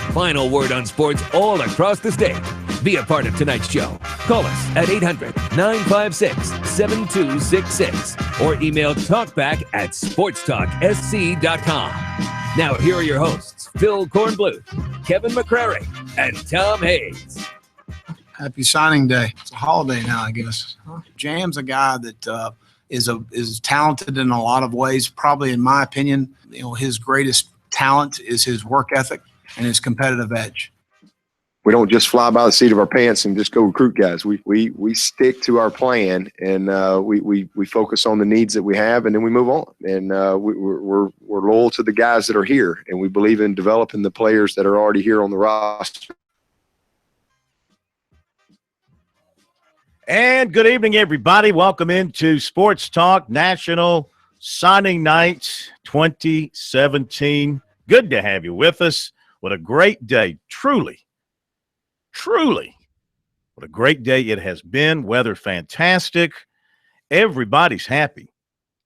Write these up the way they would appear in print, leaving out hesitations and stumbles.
Final word on sports all across the state. Be a part of tonight's show. Call us at 800-956-7266 or email talkback@sportstalksc.com. Now here are your hosts, Phil Kornbluth, Kevin McCrary, and Tom Hayes. Happy signing day. It's a holiday now, I guess. Jam's a guy that is talented in a lot of ways. Probably, in my opinion, his greatest talent is his work ethic and his competitive edge. We don't just fly by the seat of our pants and just go recruit guys. We stick to our plan, and we focus on the needs that we have, and then we move on. And we're loyal to the guys that are here, and we believe in developing the players that are already here on the roster. And good evening, everybody. Welcome into Sports Talk National Signing Night 2017. Good to have you with us. What a great day. Truly, what a great day it has been. Weather fantastic. Everybody's happy.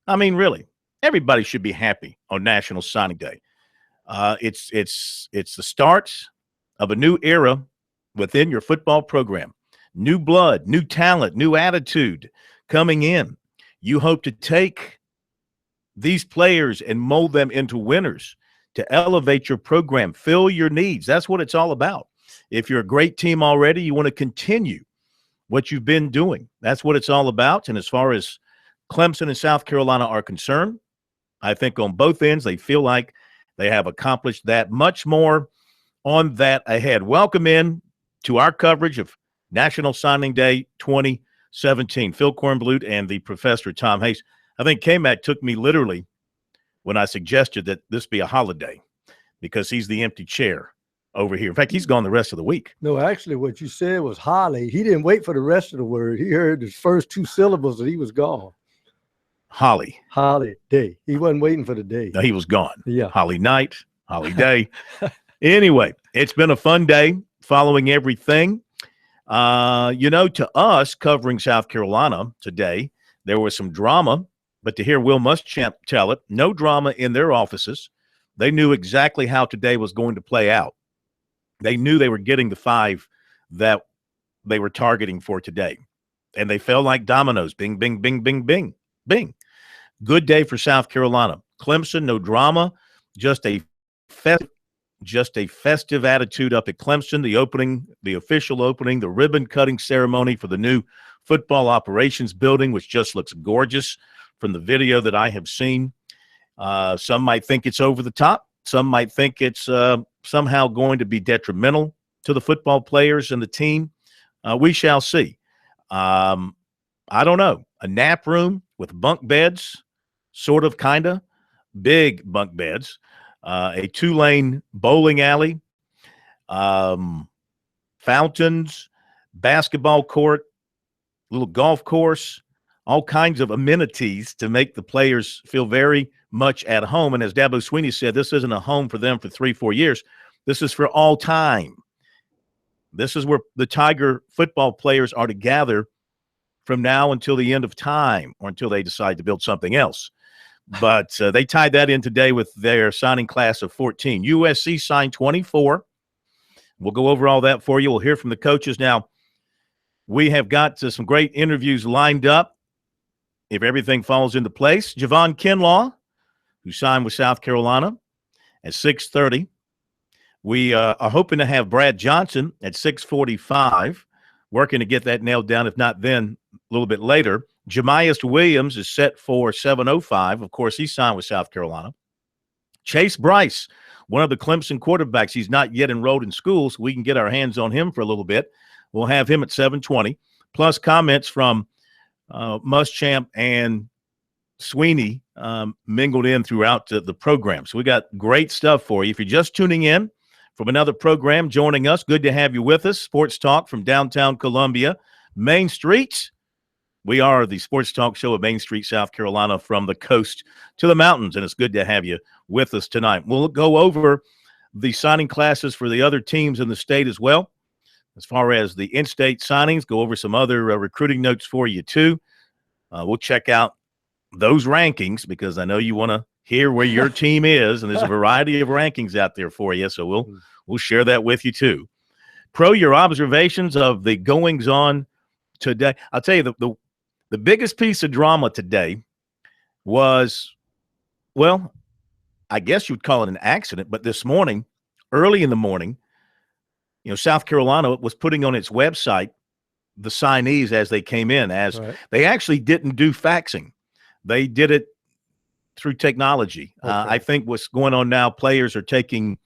I mean, really, everybody should be happy on National Signing Day. It's the start of a new era within your football program. New blood, new talent, new attitude coming in. You hope to take these players and mold them into winners, to elevate your program, fill your needs. That's what it's all about. If you're a great team already, you want to continue what you've been doing. That's what it's all about. And as far as Clemson and South Carolina are concerned, I think on both ends they feel like they have accomplished that. Much more on that ahead. Welcome in to our coverage of National Signing Day 2017. Phil Kornbluth and the Professor Tom Hayes. I think K-Mac took me literally when I suggested that this be a holiday because he's the empty chair over here. In fact, he's gone the rest of the week. No, actually what you said was holly. He didn't wait for the rest of the word. He heard the first two syllables and he was gone. Holly. Holiday. He wasn't waiting for the day. No, he was gone. Yeah. Holly night, holiday. Anyway, it's been a fun day following everything. To us covering South Carolina today, there was some drama. But to hear Will Muschamp tell it, no drama in their offices. They knew exactly how today was going to play out. They knew they were getting the 5 that they were targeting for today. And they fell like dominoes. Bing, bing, bing, bing, bing, bing. Good day for South Carolina. Clemson, no drama. Just a festive attitude up at Clemson. The official opening, the ribbon-cutting ceremony for the new football operations building, which just looks gorgeous. From the video that I have seen, some might think it's over the top. Some might think it's somehow going to be detrimental to the football players and the team. We shall see. I don't know. A nap room with bunk beds, sort of, kind of, big bunk beds, a 2-lane bowling alley, fountains, basketball court, little golf course, all kinds of amenities to make the players feel very much at home. And as Dabo Swinney said, this isn't a home for them for 3-4 years. This is for all time. This is where the Tiger football players are to gather from now until the end of time or until they decide to build something else. But they tied that in today with their signing class of 14. USC signed 24. We'll go over all that for you. We'll hear from the coaches. Now, we have got some great interviews lined up. If everything falls into place, Javon Kinlaw, who signed with South Carolina at 6:30. We are hoping to have Brad Johnson at 6:45, working to get that nailed down, if not then, a little bit later. Jamas Williams is set for 7:05. Of course, he signed with South Carolina. Chase Bryce, one of the Clemson quarterbacks. He's not yet enrolled in school, so we can get our hands on him for a little bit. We'll have him at 7:20, plus comments from Muschamp and Swinney mingled in throughout the program. So we got great stuff for you. If you're just tuning in from another program, joining us, good to have you with us. Sports Talk from downtown Columbia, Main Street. We are the Sports Talk Show of Main Street, South Carolina, from the coast to the mountains, and it's good to have you with us tonight. We'll go over the signing classes for the other teams in the state as well. As far as the in-state signings, go over some other recruiting notes for you too. We'll check out those rankings because I know you want to hear where your team is, and there's a variety of rankings out there for you. So we'll share that with you too. Pro, your observations of the goings on today. I'll tell you the biggest piece of drama today was, well, I guess you'd call it an accident, but this morning, early in the morning, South Carolina was putting on its website the signees as they came in, as they actually didn't do faxing. They did it through technology. Okay. I think what's going on now, players are taking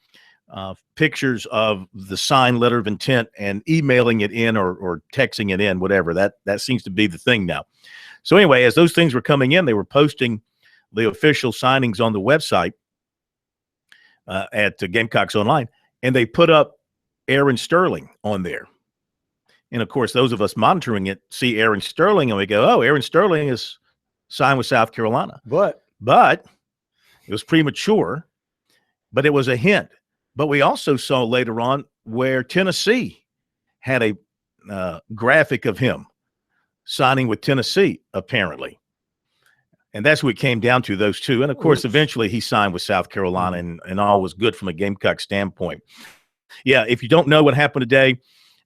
pictures of the signed letter of intent and emailing it in or texting it in, whatever. That seems to be the thing now. So anyway, as those things were coming in, they were posting the official signings on the website at Gamecocks Online, and they put up Aaron Sterling on there. And, of course, those of us monitoring it see Aaron Sterling, and we go, oh, Aaron Sterling is signed with South Carolina. But it was premature, but it was a hint. But we also saw later on where Tennessee had a graphic of him signing with Tennessee, apparently. And that's what it came down to, those two. And, of course, eventually he signed with South Carolina, and all was good from a Gamecock standpoint. Yeah, if you don't know what happened today,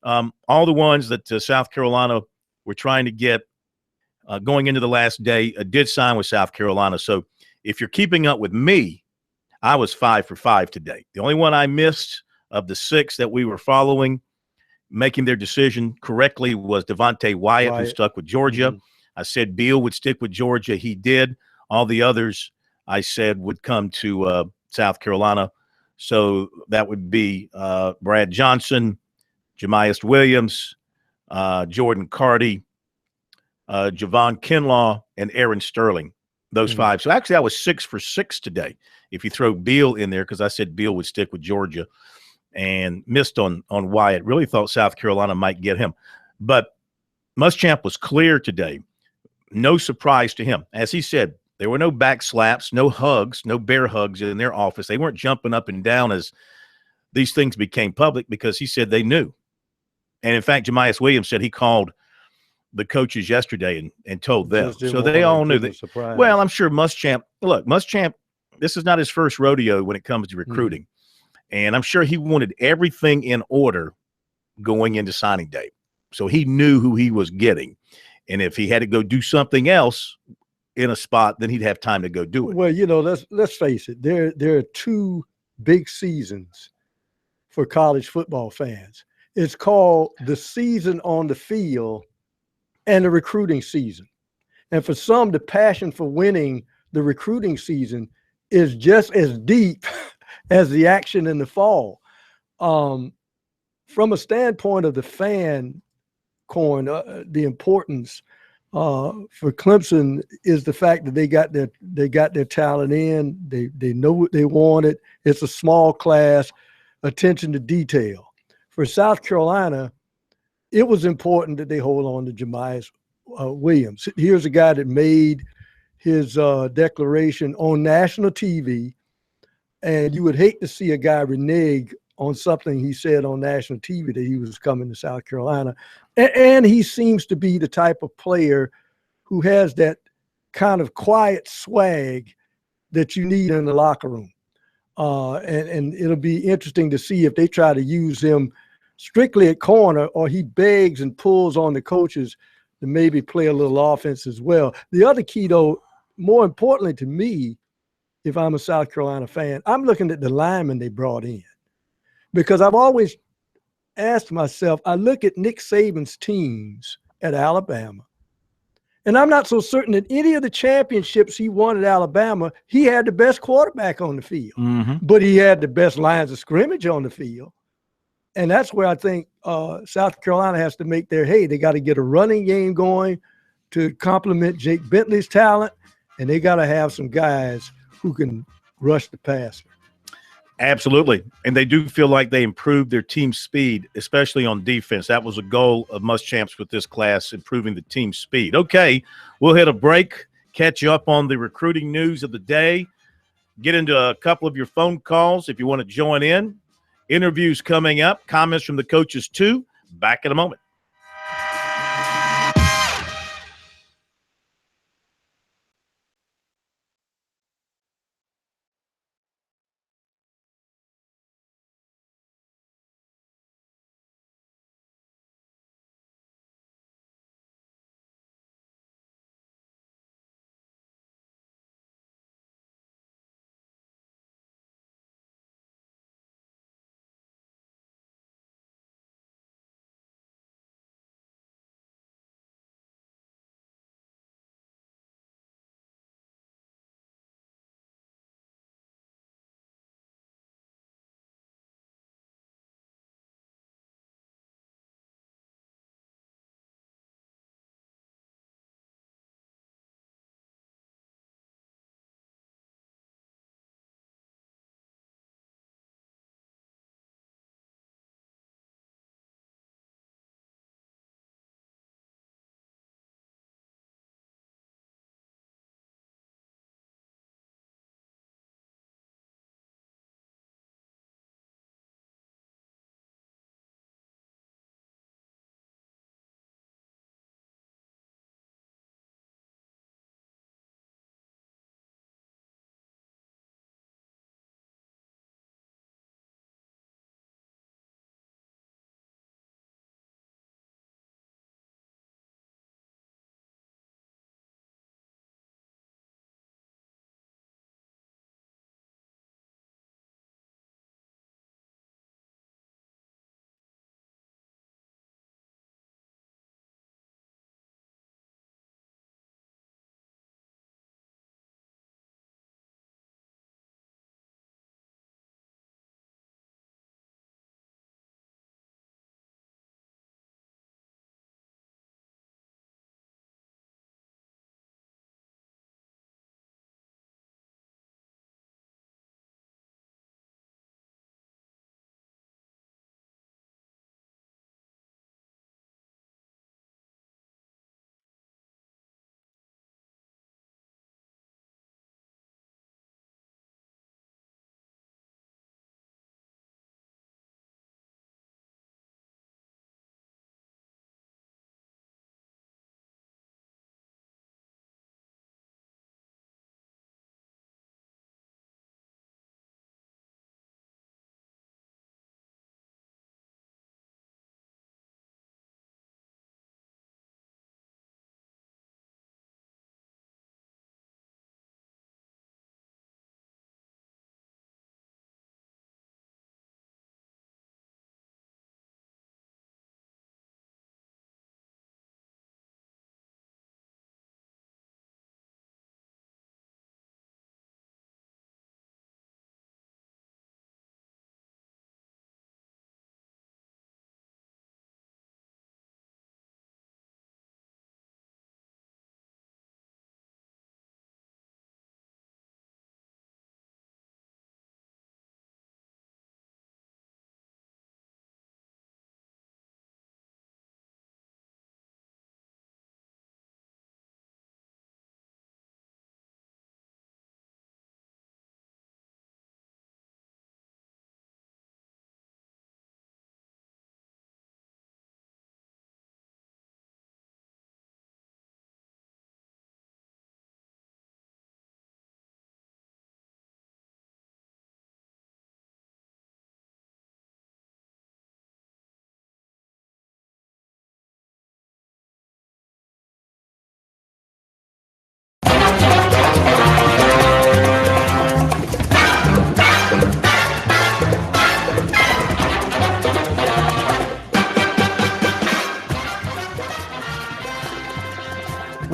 all the ones that South Carolina were trying to get going into the last day did sign with South Carolina. So if you're keeping up with me, I was 5 for 5 today. The only one I missed of the 6 that we were following, making their decision correctly, was Devontae Wyatt, who stuck with Georgia. Mm-hmm. I said Beal would stick with Georgia. He did. All the others I said would come to South Carolina. So that would be Brad Johnson, Jamas Williams, Jordan Carty, Javon Kinlaw, and Aaron Sterling. Those 5. So actually I was 6 for 6 today, if you throw Beal in there, because I said Beal would stick with Georgia, and missed on Wyatt. Really thought South Carolina might get him. But Muschamp was clear today. No surprise to him. As he said, there were no back slaps, no hugs, no bear hugs in their office. They weren't jumping up and down as these things became public, because he said they knew. And in fact, Jamas Williams said he called the coaches yesterday and told them. So they all knew that. Well, I'm sure Muschamp, this is not his first rodeo when it comes to recruiting. Mm-hmm. And I'm sure he wanted everything in order going into signing day. So he knew who he was getting. And if he had to go do something else in a spot, then he'd have time to go do it. Well, let's face it. There are 2 big seasons for college football fans. It's called the season on the field and the recruiting season. And for some, the passion for winning the recruiting season is just as deep as the action in the fall. From a standpoint of the fan, the importance for Clemson is the fact that they got their talent in. They know what they wanted. It's a small class, attention to detail. For South Carolina, it was important that they hold on to Jamas Williams. Here's a guy that made his declaration on national TV, and you would hate to see a guy renege on something he said on national TV, that he was coming to South Carolina. And he seems to be the type of player who has that kind of quiet swag that you need in the locker room. And it'll be interesting to see if they try to use him strictly at corner, or he begs and pulls on the coaches to maybe play a little offense as well. The other key, though, more importantly to me, if I'm a South Carolina fan, I'm looking at the linemen they brought in. Because I've always asked myself, I look at Nick Saban's teams at Alabama, and I'm not so certain that any of the championships he won at Alabama, he had the best quarterback on the field, but he had the best lines of scrimmage on the field. And that's where I think South Carolina has to make their hay. They got to get a running game going to complement Jake Bentley's talent, and they got to have some guys who can rush the passer. Absolutely. And they do feel like they improved their team speed, especially on defense. That was a goal of Muschamp's with this class, improving the team speed. Okay, we'll hit a break, catch you up on the recruiting news of the day, get into a couple of your phone calls if you want to join in. Interviews coming up, comments from the coaches too. Back in a moment.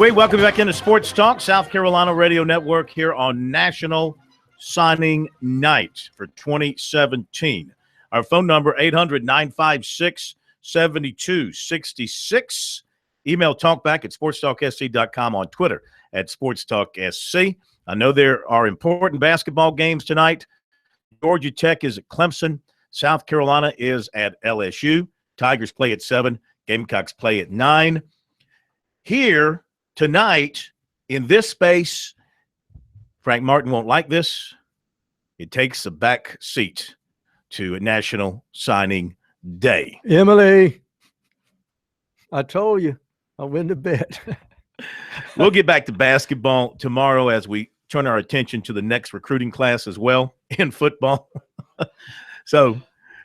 We welcome you back into Sports Talk, South Carolina Radio Network here on National Signing Night for 2017. Our phone number, 800-956-7266. Email talkback at sportstalksc.com, on Twitter at SportsTalkSC. I know there are important basketball games tonight. Georgia Tech is at Clemson. South Carolina is at LSU. Tigers play at 7. Gamecocks play at 9. Here tonight in this space, Frank Martin won't like this. It takes a back seat to a National Signing Day. Emily, I told you, I win the bet. We'll get back to basketball tomorrow as we turn our attention to the next recruiting class as well in football. So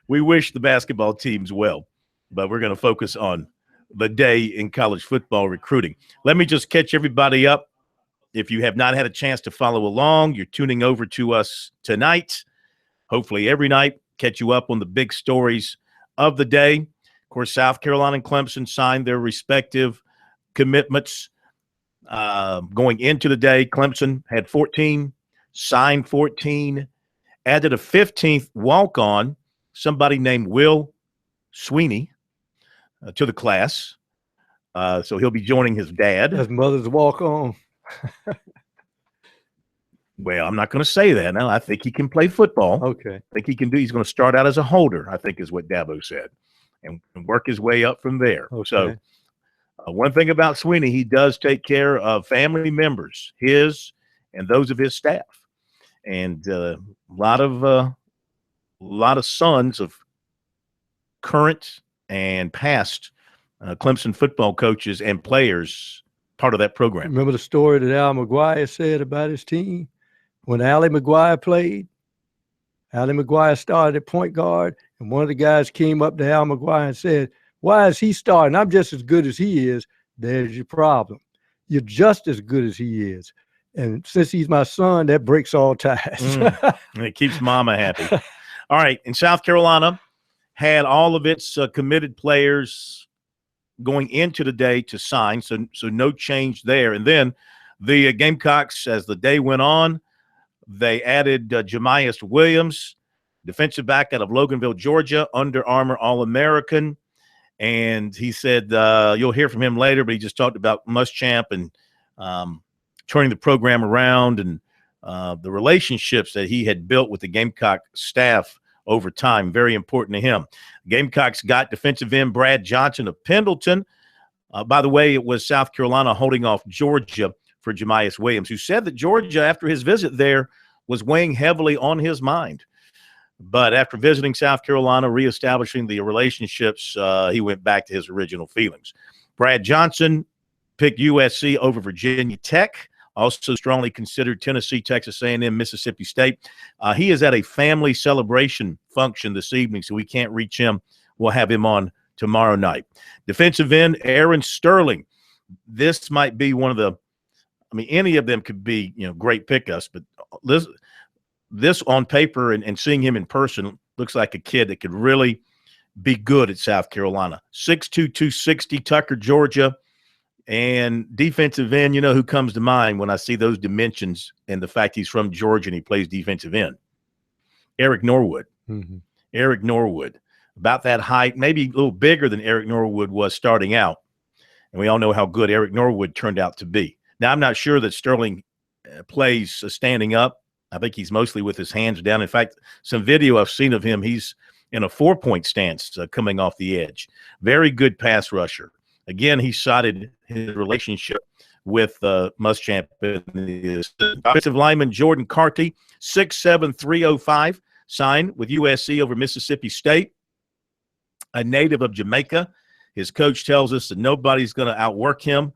we wish the basketball teams well, but we're going to focus on the day in college football recruiting. Let me just catch everybody up. If you have not had a chance to follow along, you're tuning over to us tonight, hopefully every night, catch you up on the big stories of the day. Of course, South Carolina and Clemson signed their respective commitments going into the day. Clemson had 14, signed 14, added a 15th walk-on, somebody named Will Swinney, to the class. So he'll be joining his dad. His mother's walk-on. Well, I'm not going to say that now. I think he can play football. Okay. I think he can do. He's going to start out as a holder, I think is what Dabo said, and work his way up from there. Okay. So one thing about Swinney, he does take care of family members, his and those of his staff, and a lot of sons of current and past Clemson football coaches and players part of that program. Remember the story that Al McGuire said about his team? When Allie McGuire played, Allie McGuire started at point guard, and one of the guys came up to Al McGuire and said, "Why is he starting? I'm just as good as he is." There's your problem. You're just as good as he is. And since he's my son, that breaks all ties. And it keeps mama happy. All right. And South Carolina had all of its committed players going into the day to sign, so no change there. And then the Gamecocks, as the day went on, they added Jamas Williams, defensive back out of Loganville, Georgia, Under Armour All-American. And he said you'll hear from him later, but he just talked about Muschamp and turning the program around and the relationships that he had built with the Gamecock staff over time. Very important to him. Gamecocks got defensive end Brad Johnson of Pendleton. By the way, it was South Carolina holding off Georgia for Jamas Williams, who said that Georgia, after his visit there, was weighing heavily on his mind. But after visiting South Carolina, reestablishing the relationships, he went back to his original feelings. Brad Johnson picked USC over Virginia Tech, also strongly considered Tennessee, Texas A&M, Mississippi State. He is at a family celebration function this evening, so we can't reach him. We'll have him on tomorrow night. Defensive end Aaron Sterling. This might be one of the – I mean, any of them could be, great pickups, but this on paper and seeing him in person looks like a kid that could really be good at South Carolina. 6'2", 260, Tucker, Georgia. And defensive end, who comes to mind when I see those dimensions and the fact he's from Georgia and he plays defensive end? Eric Norwood. Mm-hmm. Eric Norwood. About that height, maybe a little bigger than Eric Norwood was starting out. And we all know how good Eric Norwood turned out to be. Now, I'm not sure that Sterling plays standing up. I think he's mostly with his hands down. In fact, some video I've seen of him, he's in a 4-point stance coming off the edge. Very good pass rusher. Again, he cited his relationship with Muschamp. Offensive lineman Jordan Carty, 6'7", 305, signed with USC over Mississippi State. A native of Jamaica. His coach tells us that nobody's going to outwork him.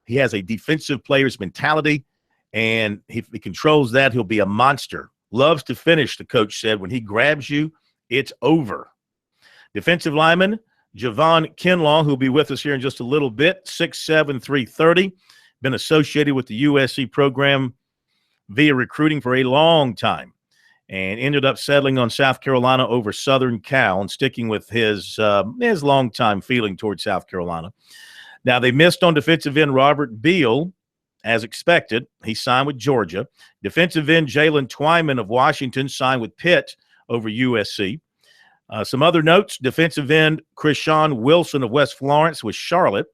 He has a defensive player's mentality, and if he controls that, he'll be a monster. Loves to finish, the coach said. When he grabs you, it's over. Defensive lineman Javon Kinlaw, who'll be with us here in just a little bit, 6'7", 330, been associated with the USC program via recruiting for a long time and ended up settling on South Carolina over Southern Cal and sticking with his longtime feeling towards South Carolina. Now, they missed on defensive end Robert Beal, as expected. He signed with Georgia. Defensive end Jalen Twyman of Washington signed with Pitt over USC. Some other notes, defensive end Krishawn Wilson of West Florence with Charlotte.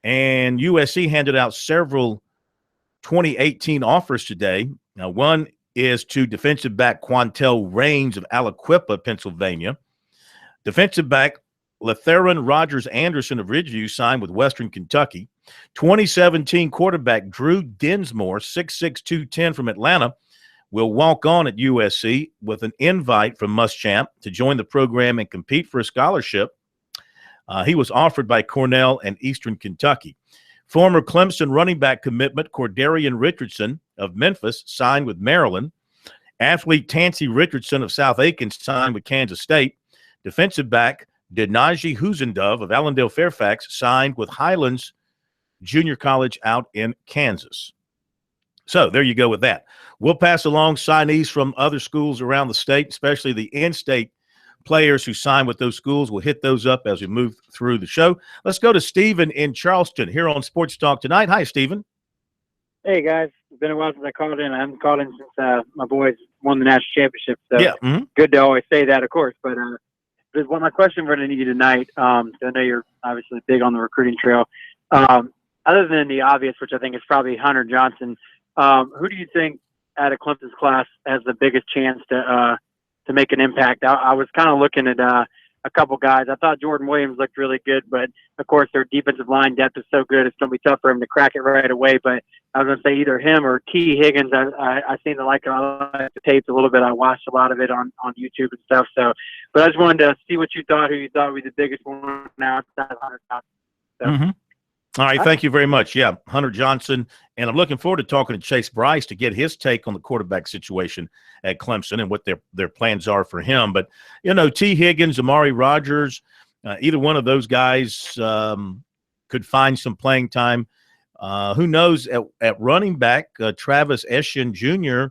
And USC handed out several 2018 offers today. Now, one is to defensive back Quantel Raines of Aliquippa, Pennsylvania. Defensive back Latheron Rogers Anderson of Ridgeview signed with Western Kentucky. 2017 quarterback Drew Dinsmore, 6'6", 210 from Atlanta, will walk on at USC with an invite from Muschamp to join the program and compete for a scholarship. He was offered by Cornell and Eastern Kentucky. Former Clemson running back commitment Cordarian Richardson of Memphis signed with Maryland. Athlete Tansy Richardson of South Aiken signed with Kansas State. Defensive back Denaji Huzendove of Allendale Fairfax signed with Highlands Junior College out in Kansas. So there you go with that. We'll pass along signees from other schools around the state, especially the in-state players who sign with those schools. We'll hit those up as we move through the show. Let's go to Stephen in Charleston here on Sports Talk tonight. Hi, Stephen. Hey, guys. It's been a while since I called in. I haven't called in since my boys won the national championship. So yeah, good to always say that, of course. But there's my question for you tonight. So I know you're obviously big on the recruiting trail. Other than the obvious, which I think is probably Hunter Johnson, who do you think out of Clemson's class has the biggest chance to make an impact? I was kind of looking at a couple guys. I thought Jordan Williams looked really good, but of course their defensive line depth is so good, it's going to be tough for him to crack it right away. But I was going to say either him or T. Higgins. I seem to like the tapes a little bit. I watched a lot of it on YouTube and stuff. So, but I just wanted to see what you thought, who you thought would be the biggest one now outside of Hunter Johnson. So. All right, thank you very much. Yeah, Hunter Johnson, and I'm looking forward to talking to Chase Bryce to get his take on the quarterback situation at Clemson and what their plans are for him. But, T. Higgins, Amari Rogers, either one of those guys could find some playing time. Who knows, at running back, Travis Etienne Jr.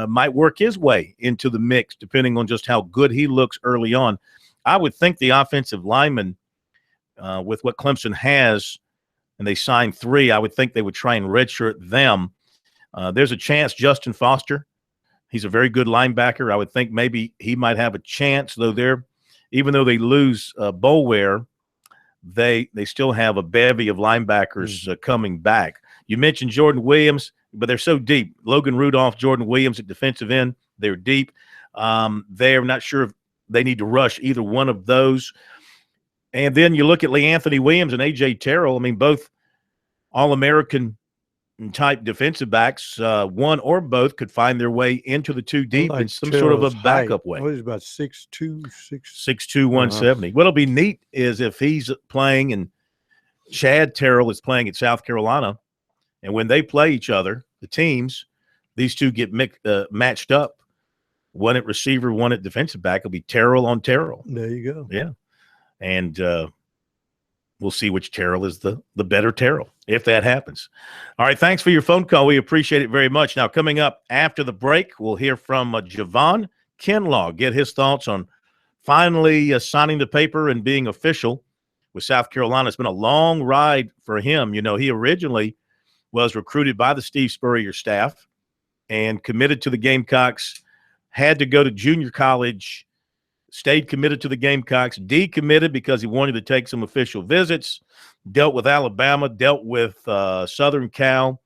Might work his way into the mix depending on just how good he looks early on. I would think the offensive linemen, with what Clemson has, and they signed 3, I would think they would try and redshirt them. There's a chance Justin Foster, he's a very good linebacker. I would think maybe he might have a chance, though even though they lose Bolware, they still have a bevy of linebackers coming back. You mentioned Jordan Williams, but they're so deep. Logan Rudolph, Jordan Williams at defensive end, they're deep. They're not sure if they need to rush either one of those. And then you look at Lee Anthony Williams and A.J. Terrell. I mean, both All-American type defensive backs, one or both could find their way into the 2 deep in some sort of a backup way. He's about 6'2", 6'2", 170. What'll be neat is if he's playing and Chad Terrell is playing at South Carolina, and when they play each other, the teams, these two get matched up. One at receiver, one at defensive back. It'll be Terrell on Terrell. There you go. Yeah. And we'll see which Terrell is the better Terrell, if that happens. All right, thanks for your phone call. We appreciate it very much. Now, coming up after the break, we'll hear from Javon Kinlaw, get his thoughts on finally signing the paper and being official with South Carolina. It's been a long ride for him. He originally was recruited by the Steve Spurrier staff and committed to the Gamecocks, had to go to junior college, stayed committed to the Gamecocks, decommitted because he wanted to take some official visits, dealt with Alabama, dealt with Southern Cal.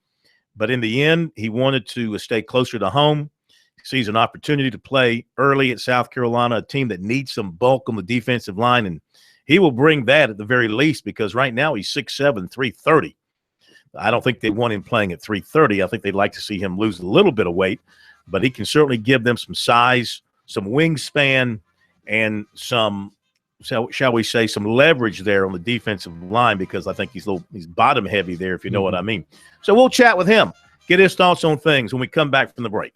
But in the end, he wanted to stay closer to home. He sees an opportunity to play early at South Carolina, a team that needs some bulk on the defensive line. And he will bring that at the very least because right now he's 6'7", 330. I don't think they want him playing at 330. I think they'd like to see him lose a little bit of weight. But he can certainly give them some size, some wingspan, and some, shall we say, some leverage there on the defensive line because I think he's bottom heavy there, if you know what I mean. So we'll chat with him, get his thoughts on things when we come back from the break.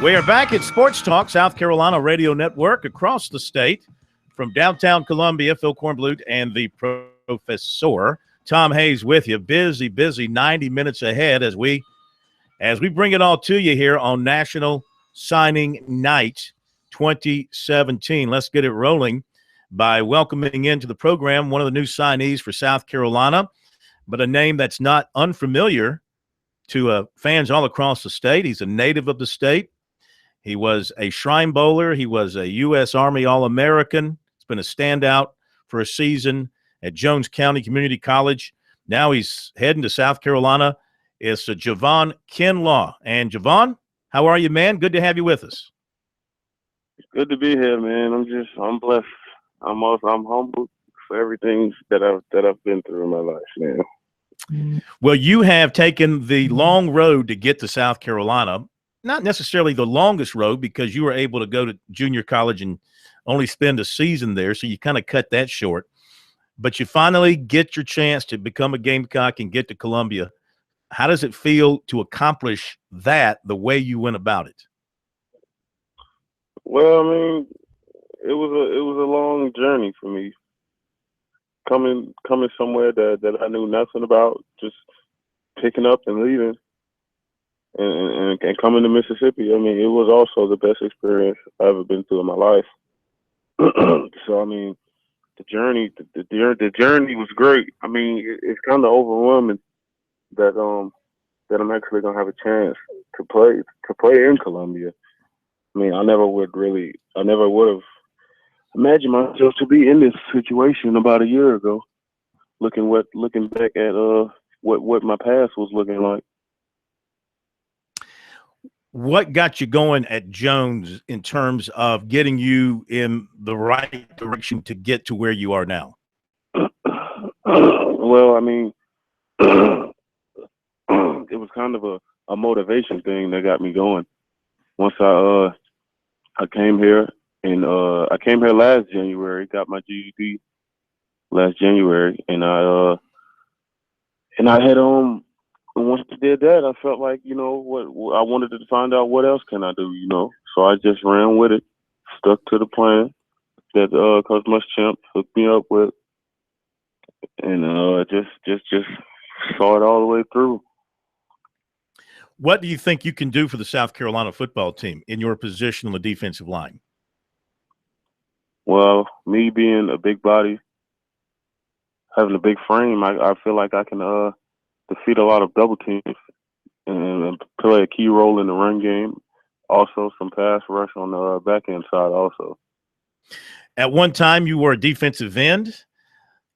We are back at Sports Talk, South Carolina Radio Network, across the state. From downtown Columbia, Phil Kornblut and the Professor, Tom Hayes with you. Busy 90 minutes ahead as we bring it all to you here on National Signing Night 2017. Let's get it rolling by welcoming into the program one of the new signees for South Carolina, but a name that's not unfamiliar to fans all across the state. He's a native of the state. He was a Shrine Bowler. He was a U.S. Army All-American. He's been a standout for a season at Jones County Community College. Now he's heading to South Carolina. It's Javon Kinlaw. And Javon, how are you, man? Good to have you with us. It's good to be here, man. I'm blessed. I'm humbled for everything that I've been through in my life, man. Well, you have taken the long road to get to South Carolina. Not necessarily the longest road, because you were able to go to junior college and only spend a season there, so you kind of cut that short. But you finally get your chance to become a Gamecock and get to Columbia. How does it feel to accomplish that the way you went about it? Well, I mean, it was a long journey for me. Coming somewhere that I knew nothing about, just picking up and leaving, and coming to Mississippi. I mean, it was also the best experience I've ever been through in my life. So I mean, the journey was great. I mean, it's kind of overwhelming that I'm actually gonna have a chance to play in Columbia. I mean, I never would have imagined myself to be in this situation about a year ago. Looking back at what my past was looking like. What got you going at Jones in terms of getting you in the right direction to get to where you are now? Well, I mean, it was kind of a motivation thing that got me going. Once I came here, and I came here last January, got my GED last January, and I had once I did that, I felt like, you know, what I wanted to find out what else can I do, you know. So I just ran with it, stuck to the plan that Coach Muschamp hooked me up with, and just saw it all the way through. What do you think you can do for the South Carolina football team in your position on the defensive line? Well, me being a big body, having a big frame, I feel like I can defeat a lot of double teams and play a key role in the run game. Also, some pass rush on the back end side also. At one time, you were a defensive end,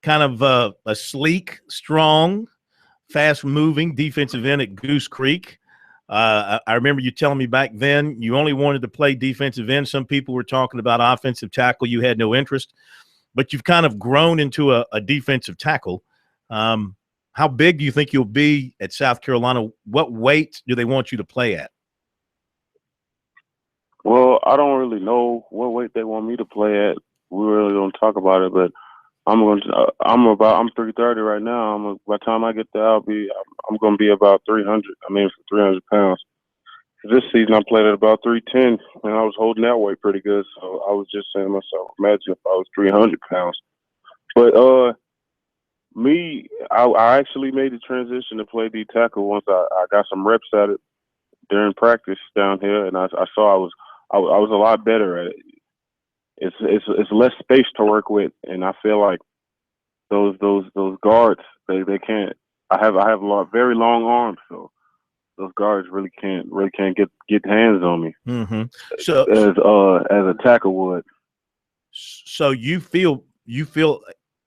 kind of a sleek, strong, fast-moving defensive end at Goose Creek. I remember you telling me back then you only wanted to play defensive end. Some people were talking about offensive tackle. You had no interest. But you've kind of grown into a defensive tackle. How big do you think you'll be at South Carolina? What weight do they want you to play at? Well, I don't really know what weight they want me to play at. We really don't talk about it, but I'm 330 right now. By the time I get there, I'm going to be about 300. I mean, for 300 pounds. This season, I played at about 310, and I was holding that weight pretty good. So I was just saying to myself, imagine if I was 300 pounds. But I actually made the transition to play D tackle once I got some reps at it during practice down here, and I saw I was a lot better at it. It's less space to work with, and I feel like those guards they can't. I have very long arms, so those guards really can't get hands on me. Mm-hmm. So as a tackle would. So you feel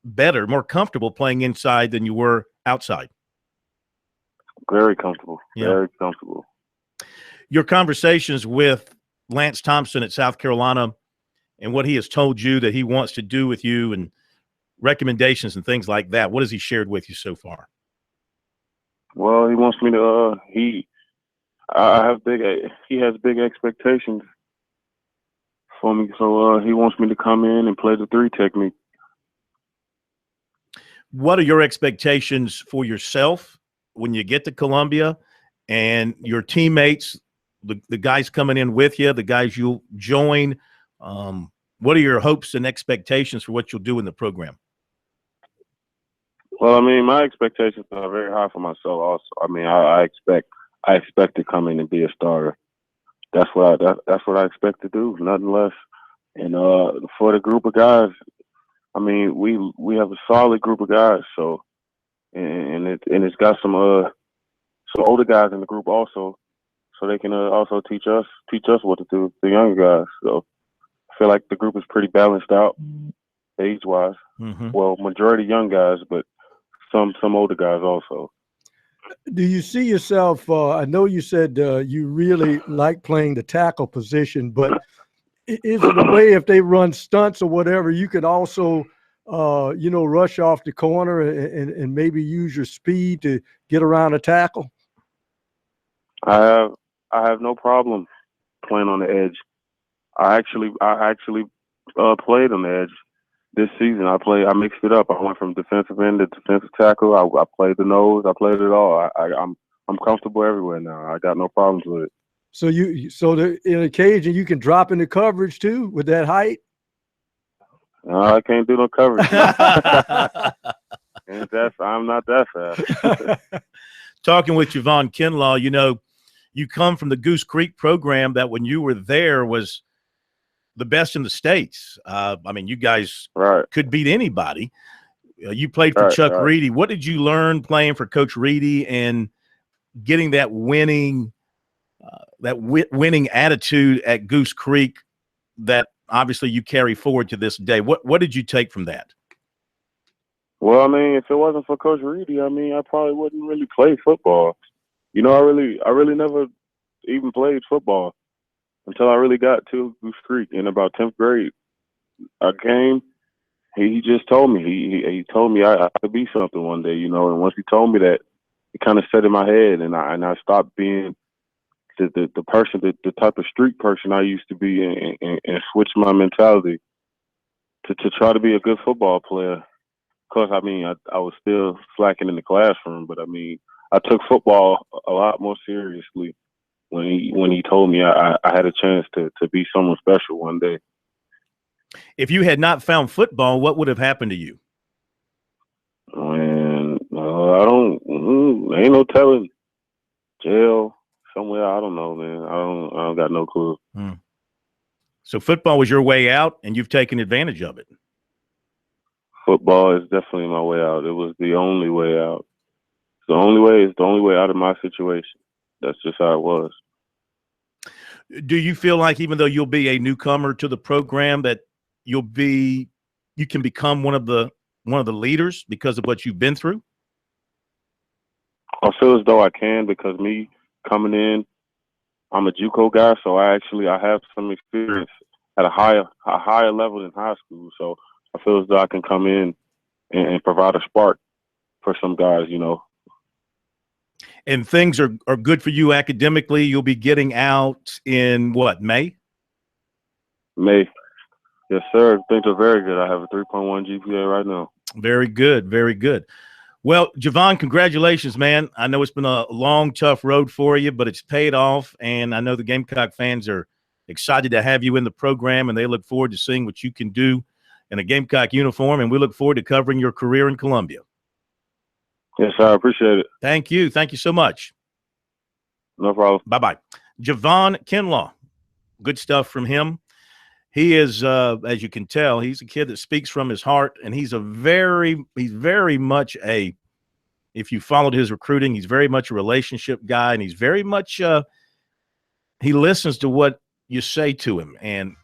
better, more comfortable playing inside than you were outside. Very comfortable. Yeah. Very comfortable. Your conversations with Lance Thompson at South Carolina and what he has told you that he wants to do with you and recommendations and things like that, what has he shared with you so far? Well, he wants me to he has big expectations for me, so he wants me to come in and play the 3 technique. What are your expectations for yourself when you get to Columbia and your teammates the guys coming in with you, the guys you'll join. What are your hopes and expectations for what you'll do in the program? Well, I mean, my expectations are very high for myself. Also, I mean, I expect to come in and be a starter. That's what I expect to do, nothing less. And for the group of guys, I mean, we have a solid group of guys. So, and it's got some older guys in the group also, so they can also teach us what to do, the younger guys. So, I feel like the group is pretty balanced out, age-wise. Mm-hmm. Well, majority young guys, but some older guys also. Do you see yourself? I know you said you really like playing the tackle position, but is it a way if they run stunts or whatever, you could also, rush off the corner and maybe use your speed to get around a tackle? I have no problem playing on the edge. I actually played on the edge this season. I mixed it up. I went from defensive end to defensive tackle. I played the nose. I played it all. I'm comfortable everywhere now. I got no problems with it. So in occasion you can drop into coverage too with that height. I can't do no coverage. I'm not that fast. Talking with Javon Kinlaw, you come from the Goose Creek program that when you were there was the best in the States. I mean, you guys could beat anybody. You played for Chuck Reedy. What did you learn playing for Coach Reedy and getting that winning attitude at Goose Creek that obviously you carry forward to this day? What did you take from that? Well, I mean, if it wasn't for Coach Reedy, I mean, I probably wouldn't really play football. I really never even played football until I really got to Goose Creek in about 10th grade. I came. He just told me. He told me I could be something one day, And once he told me that, it kind of set in my head, and I stopped being the person, the type of street person I used to be, and switched my mentality to try to be a good football player. Because I mean, I was still slacking in the classroom, but I mean, I took football a lot more seriously when he told me I had a chance to be someone special one day. If you had not found football, what would have happened to you? And ain't no telling. Jail somewhere, I don't know, man. I don't got no clue. So football was your way out, and you've taken advantage of it. Football is definitely my way out. It was the only way out. It's the only way out of my situation. That's just how it was. Do you feel like even though you'll be a newcomer to the program that you can become one of the leaders because of what you've been through? I feel as though I can, because me coming in, I'm a JUCO guy, so I have some experience at a higher level in high school. So I feel as though I can come in and provide a spark for some guys, And things are good for you academically. You'll be getting out in what, May? May. Yes, sir. Things are very good. I have a 3.1 GPA right now. Very good. Very good. Well, Javon, congratulations, man. I know it's been a long, tough road for you, but it's paid off. And I know the Gamecock fans are excited to have you in the program, and they look forward to seeing what you can do in a Gamecock uniform. And we look forward to covering your career in Columbia. Yes, sir. I appreciate it. Thank you. Thank you so much. No problem. Bye-bye. Javon Kinlaw. Good stuff from him. He is, as you can tell, he's a kid that speaks from his heart, and he's very much if you followed his recruiting, he's very much a relationship guy, and he's very much, he listens to what you say to him. And,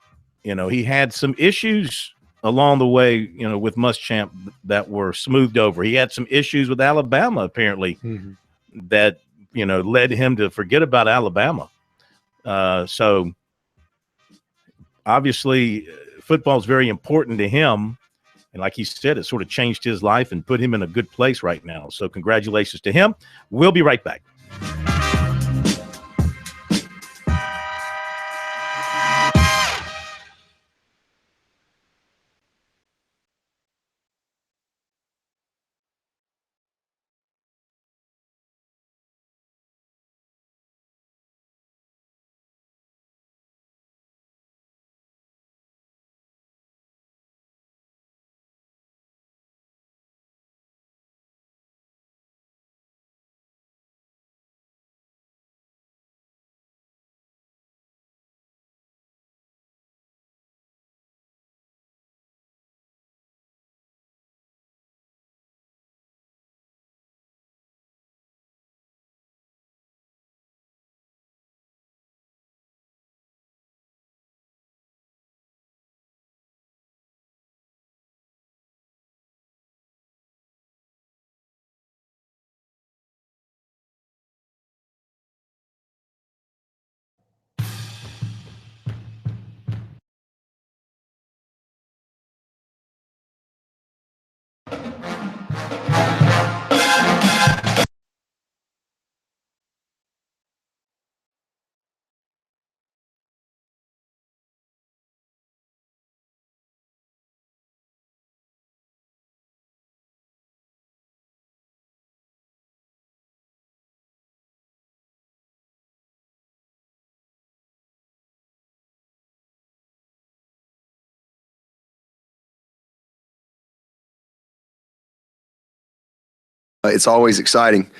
he had some issues along the way, with Muschamp that were smoothed over. He had some issues with Alabama, apparently, that, led him to forget about Alabama. So obviously football is very important to him. And like he said, it sort of changed his life and put him in a good place right now. So congratulations to him. We'll be right back. It's always exciting.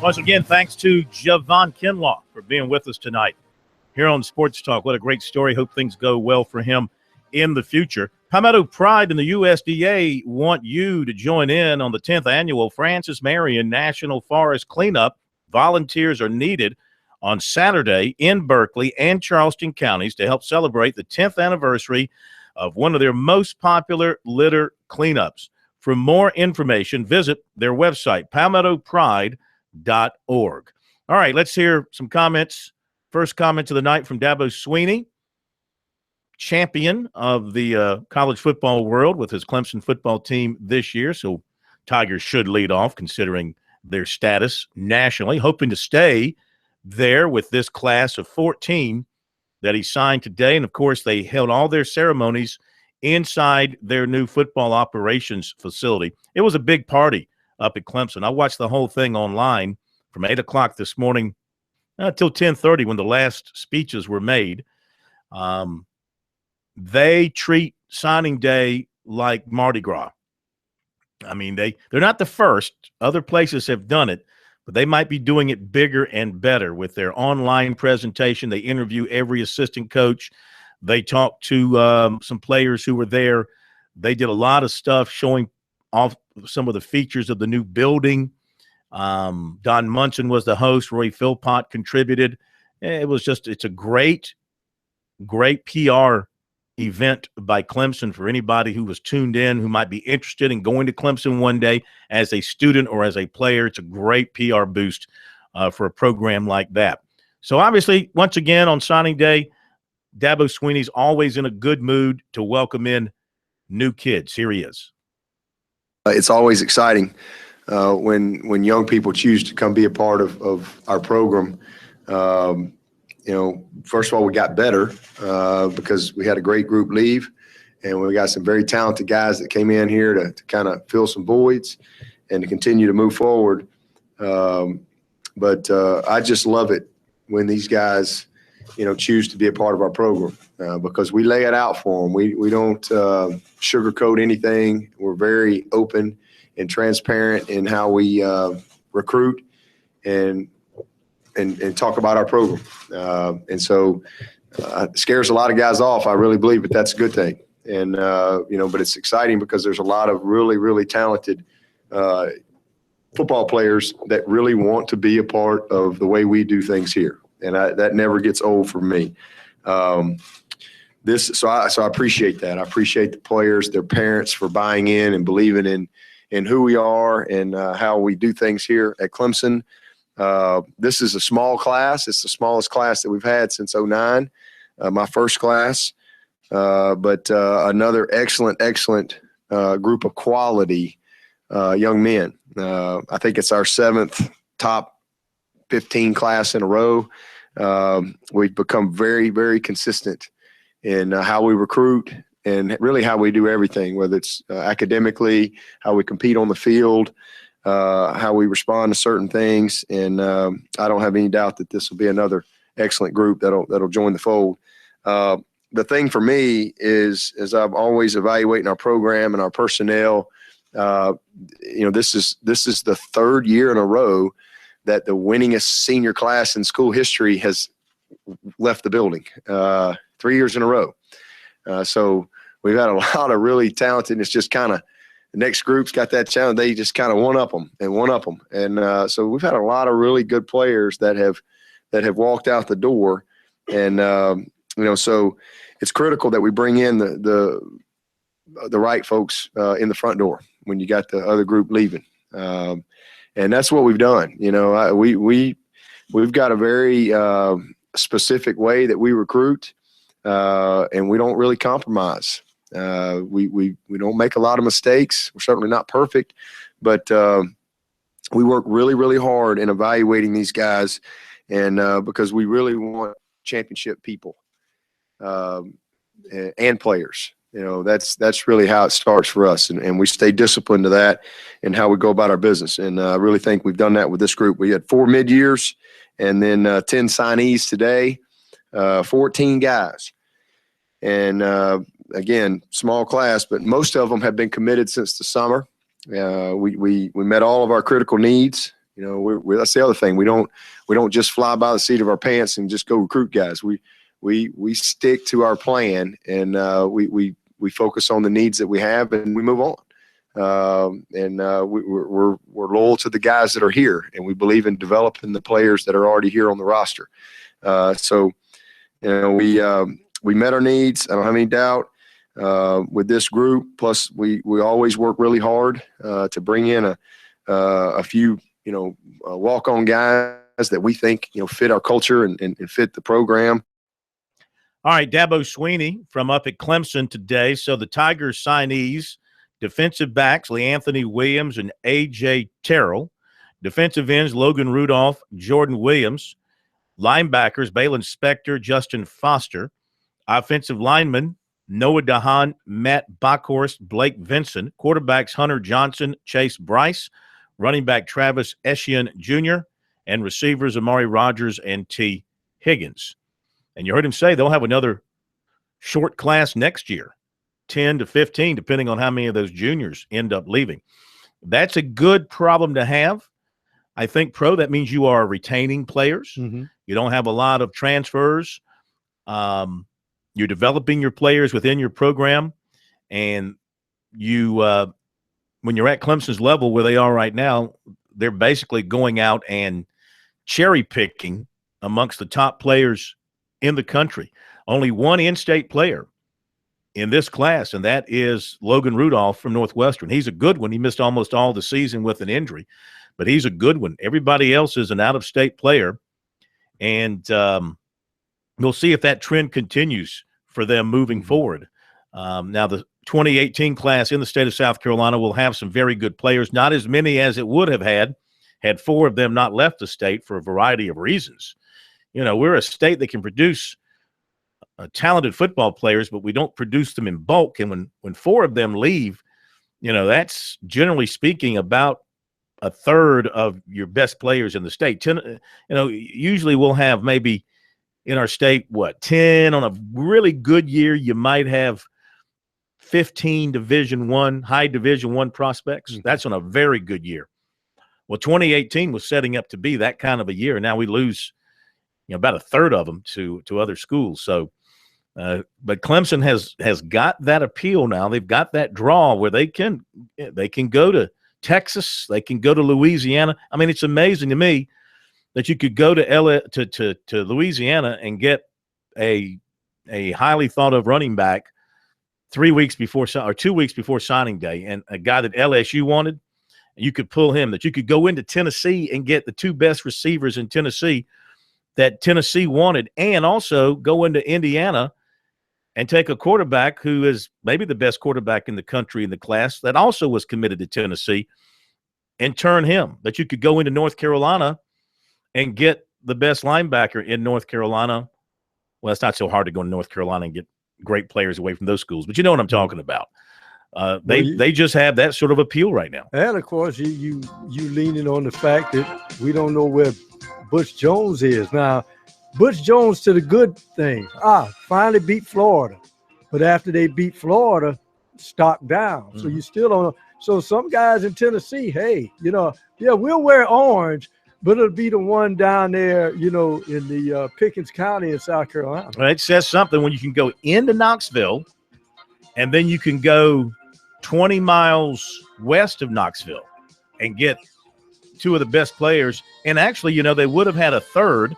Once again, thanks to Javon Kinlaw for being with us tonight here on Sports Talk. What a great story. Hope things go well for him in the future. Palmetto Pride and the USDA want you to join in on the 10th annual Francis Marion National Forest Cleanup. Volunteers are needed on Saturday in Berkeley and Charleston counties to help celebrate the 10th anniversary of one of their most popular litter cleanups. For more information, visit their website, palmettopride.org. All right, let's hear some comments. First comment of the night from Dabo Swinney, champion of the college football world with his Clemson football team this year. So Tigers should lead off considering their status nationally, hoping to stay there with this class of 14 that he signed today. And, of course, they held all their ceremonies inside their new football operations facility. It was a big party up at Clemson. I watched the whole thing online from 8 o'clock this morning until 10:30 when the last speeches were made. They treat signing day like Mardi Gras. I mean, they're not the first. Other places have done it, but they might be doing it bigger and better with their online presentation. They interview every assistant coach. They talk to some players who were there. They did a lot of stuff showing off some of the features of the new building. Don Munson was the host. Roy Philpott contributed. It's a great PR event by Clemson for anybody who was tuned in, who might be interested in going to Clemson one day as a student or as a player. It's a great PR boost for a program like that. So obviously, once again, on signing day, Dabo Swinney's always in a good mood to welcome in new kids. Here he is. It's always exciting when young people choose to come be a part of our program. First of all, we got better because we had a great group leave, and we got some very talented guys that came in here to kind of fill some voids. and to continue to move forward. But I just love it when these guys, choose to be a part of our program because we lay it out for them. We don't sugarcoat anything. We're very open and transparent in how we recruit and talk about our program. And so it scares a lot of guys off, I really believe, but that's a good thing. And, but it's exciting because there's a lot of really, really talented football players that really want to be a part of the way we do things here. And that never gets old for me. So I appreciate that. I appreciate the players, their parents for buying in and believing in who we are and how we do things here at Clemson. This is a small class. It's the smallest class that we've had since 2009, my first class. But another excellent group of quality young men. I think it's our 7th top 15 class in a row. We've become very, very consistent in how we recruit and really how we do everything, whether it's academically, how we compete on the field, how we respond to certain things. And I don't have any doubt that this will be another excellent group that'll join the fold. The thing for me is, as I'm always evaluating our program and our personnel, this is the 3rd year in a row that the winningest senior class in school history has left the building, 3 years in a row. So we've had a lot of really talented. It's just kind of the next group's got that challenge. They just kind of one up them. And so we've had a lot of really good players that have walked out the door. And, so it's critical that we bring in the right folks in the front door when you got the other group leaving. And that's what we've done. We've got a very specific way that we recruit, and we don't really compromise. We don't make a lot of mistakes. We're certainly not perfect, but we work really, really hard in evaluating these guys, and because we really want championship people and players. That's really how it starts for us, and we stay disciplined to that and how we go about our business. And I really think we've done that with this group. We had 4 mid-years and then 10 signees today, 14 guys. And again, small class, but most of them have been committed since the summer. We met all of our critical needs. That's the other thing. We don't just fly by the seat of our pants and just go recruit guys. We stick to our plan, and we focus on the needs that we have, and we move on. We're loyal to the guys that are here, and we believe in developing the players that are already here on the roster. We met our needs. I don't have any doubt with this group. Plus, we always work really hard to bring in a few walk-on guys that we think fit our culture and fit the program. All right, Dabo Swinney from up at Clemson today. So the Tigers signees, defensive backs, Leanthony Williams and A.J. Terrell. Defensive ends, Logan Rudolph, Jordan Williams. Linebackers, Balin Spector, Justin Foster. Offensive linemen, Noah Dahan, Matt Bockhorst, Blake Vincent. Quarterbacks, Hunter Johnson, Chase Bryce. Running back, Travis Etienne Jr. And receivers, Amari Rogers and T. Higgins. And you heard him say they'll have another short class next year, 10 to 15, depending on how many of those juniors end up leaving. That's a good problem to have. I think, that means you are retaining players. Mm-hmm. You don't have a lot of transfers. You're developing your players within your program. And you, when you're at Clemson's level where they are right now, they're basically going out and cherry picking amongst the top players in the country. Only one in-state player in this class, and that is Logan Rudolph from Northwestern. He's a good one. He missed almost all the season with an injury, but he's a good one. Everybody else is an out-of-state player, and we'll see if that trend continues for them moving forward. Now, the 2018 class in the state of South Carolina will have some very good players, not as many as it would have had 4 of them not left the state for a variety of reasons. We're a state that can produce talented football players, but we don't produce them in bulk. And when 4 of them leave, that's generally speaking about a third of your best players in the state. Usually we'll have maybe in our state, 10 on a really good year. You might have 15 high Division I prospects. Mm-hmm. That's on a very good year. Well, 2018 was setting up to be that kind of a year. Now we lose, about a third of them to other schools. So, but Clemson has got that appeal now. They've got that draw where they can go to Texas, they can go to Louisiana. I mean, it's amazing to me that you could go to Louisiana and get a highly thought of running back 2 weeks before signing day, and a guy that LSU wanted, you could pull him. That you could go into Tennessee and get the two best receivers in Tennessee that Tennessee wanted, and also go into Indiana and take a quarterback who is maybe the best quarterback in the country in the class that also was committed to Tennessee, and turn him. That you could go into North Carolina and get the best linebacker in North Carolina. Well, it's not so hard to go to North Carolina and get great players away from those schools, but you know what I'm talking about. They just have that sort of appeal right now. And of course, you leaning on the fact that we don't know where Butch Jones is now. Butch Jones to the good thing. Finally beat Florida, but after they beat Florida, stock down. Mm-hmm. So you still don't know. So some guys in Tennessee, hey, we'll wear orange, but it'll be the one down there, in the Pickens County in South Carolina. Well, it says something when you can go into Knoxville, and then you can go 20 miles west of Knoxville and get two of the best players. And actually, they would have had a third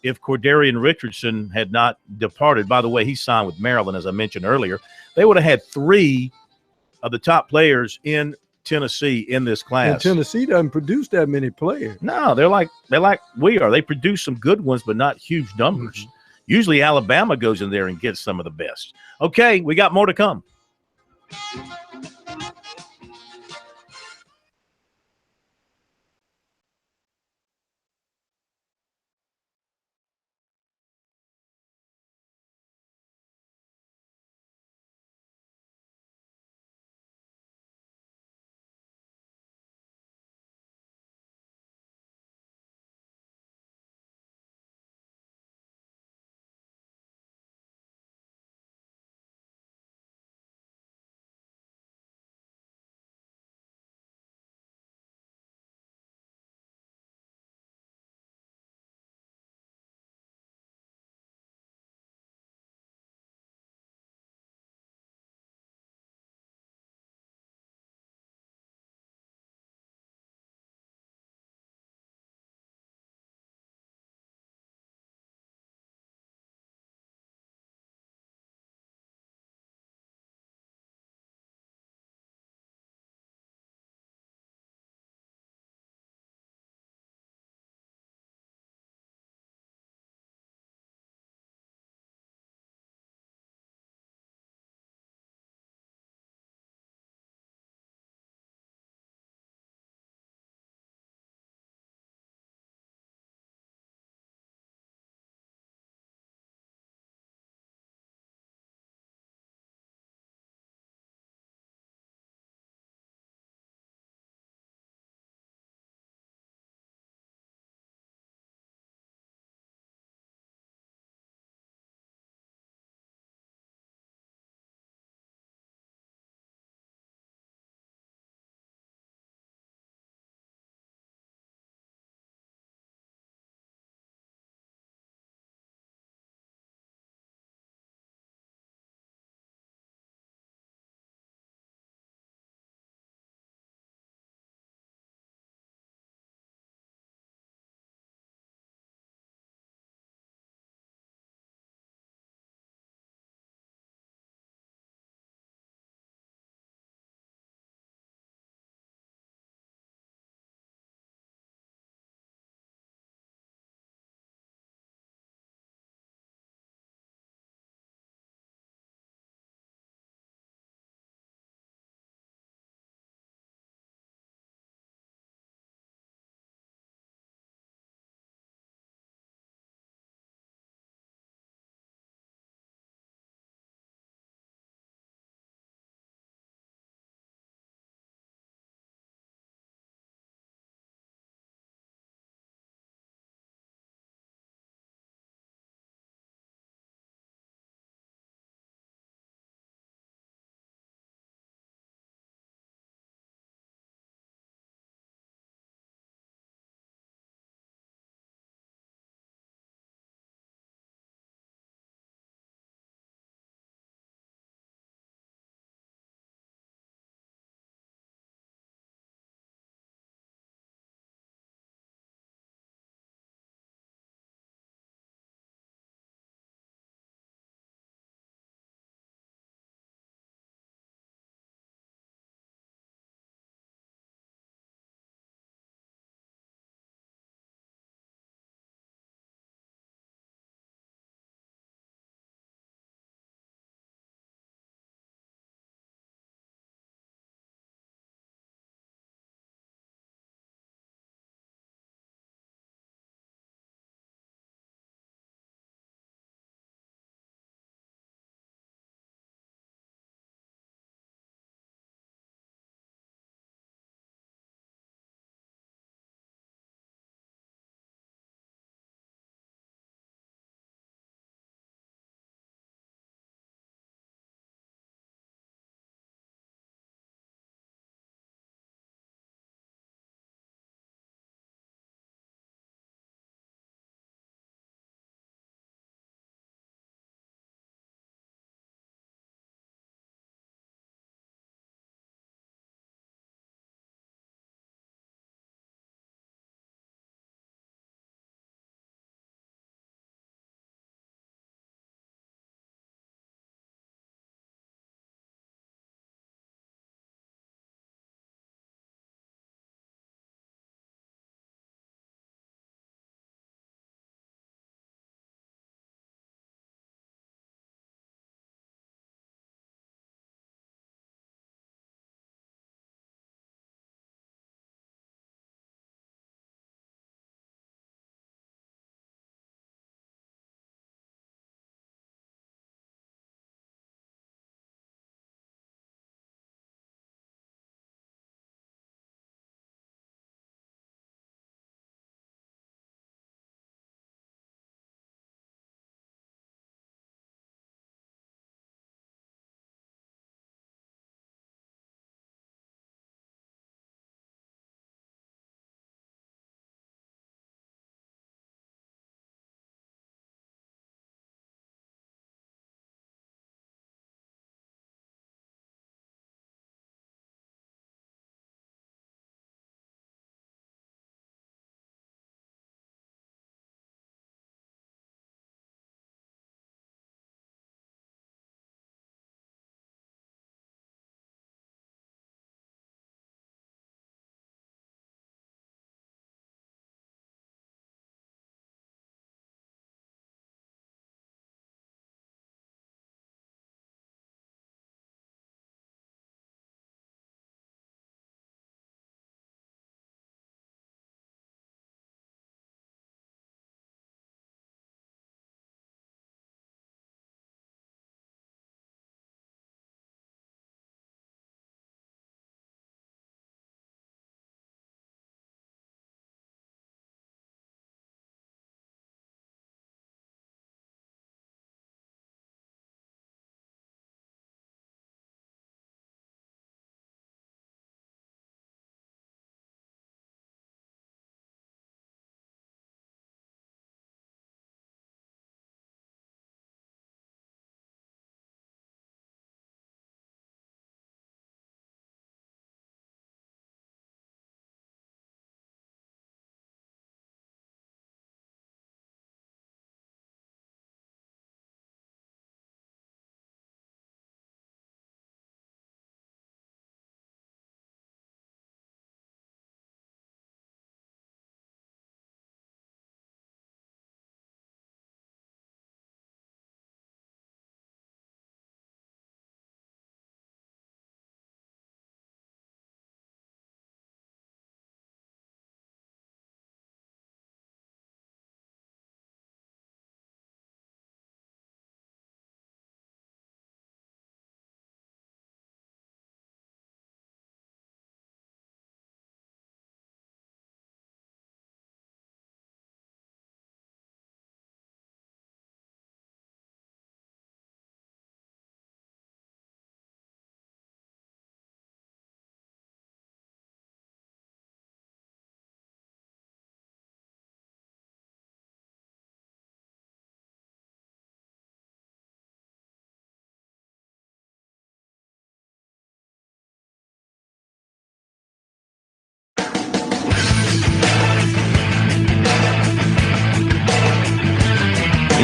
if Cordarian Richardson had not departed. By the way, he signed with Maryland, as I mentioned earlier. They would have had three of the top players in Tennessee in this class. And Tennessee doesn't produce that many players. No, they're like we are. They produce some good ones, but not huge numbers. Mm-hmm. Usually Alabama goes in there and gets some of the best. Okay, we got more to come.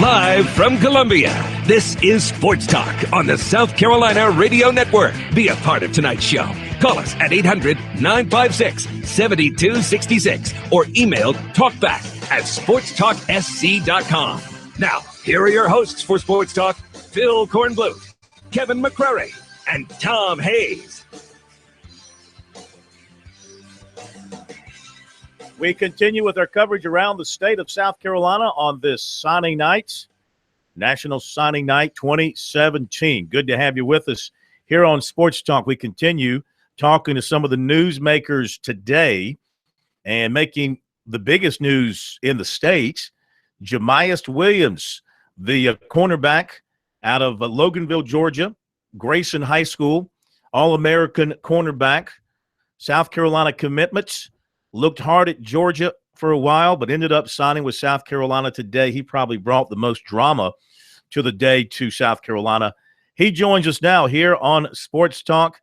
Live from Columbia, this is Sports Talk on the South Carolina Radio Network. Be a part of tonight's show. Call us at 800-956-7266 or email talkback@sportstalksc.com. Now, here are your hosts for Sports Talk, Phil Kornbluth, Kevin McCrary, and Tom Hayes. We continue with our coverage around the state of South Carolina on this signing night, National Signing Night 2017. Good to have you with us here on Sports Talk. We continue talking to some of the newsmakers today and making the biggest news in the state. Jamas Williams, the cornerback out of Loganville, Georgia, Grayson High School, All-American cornerback, South Carolina commitments. Looked hard at Georgia for a while, but ended up signing with South Carolina today. He probably brought the most drama to the day to South Carolina. He joins us now here on Sports Talk.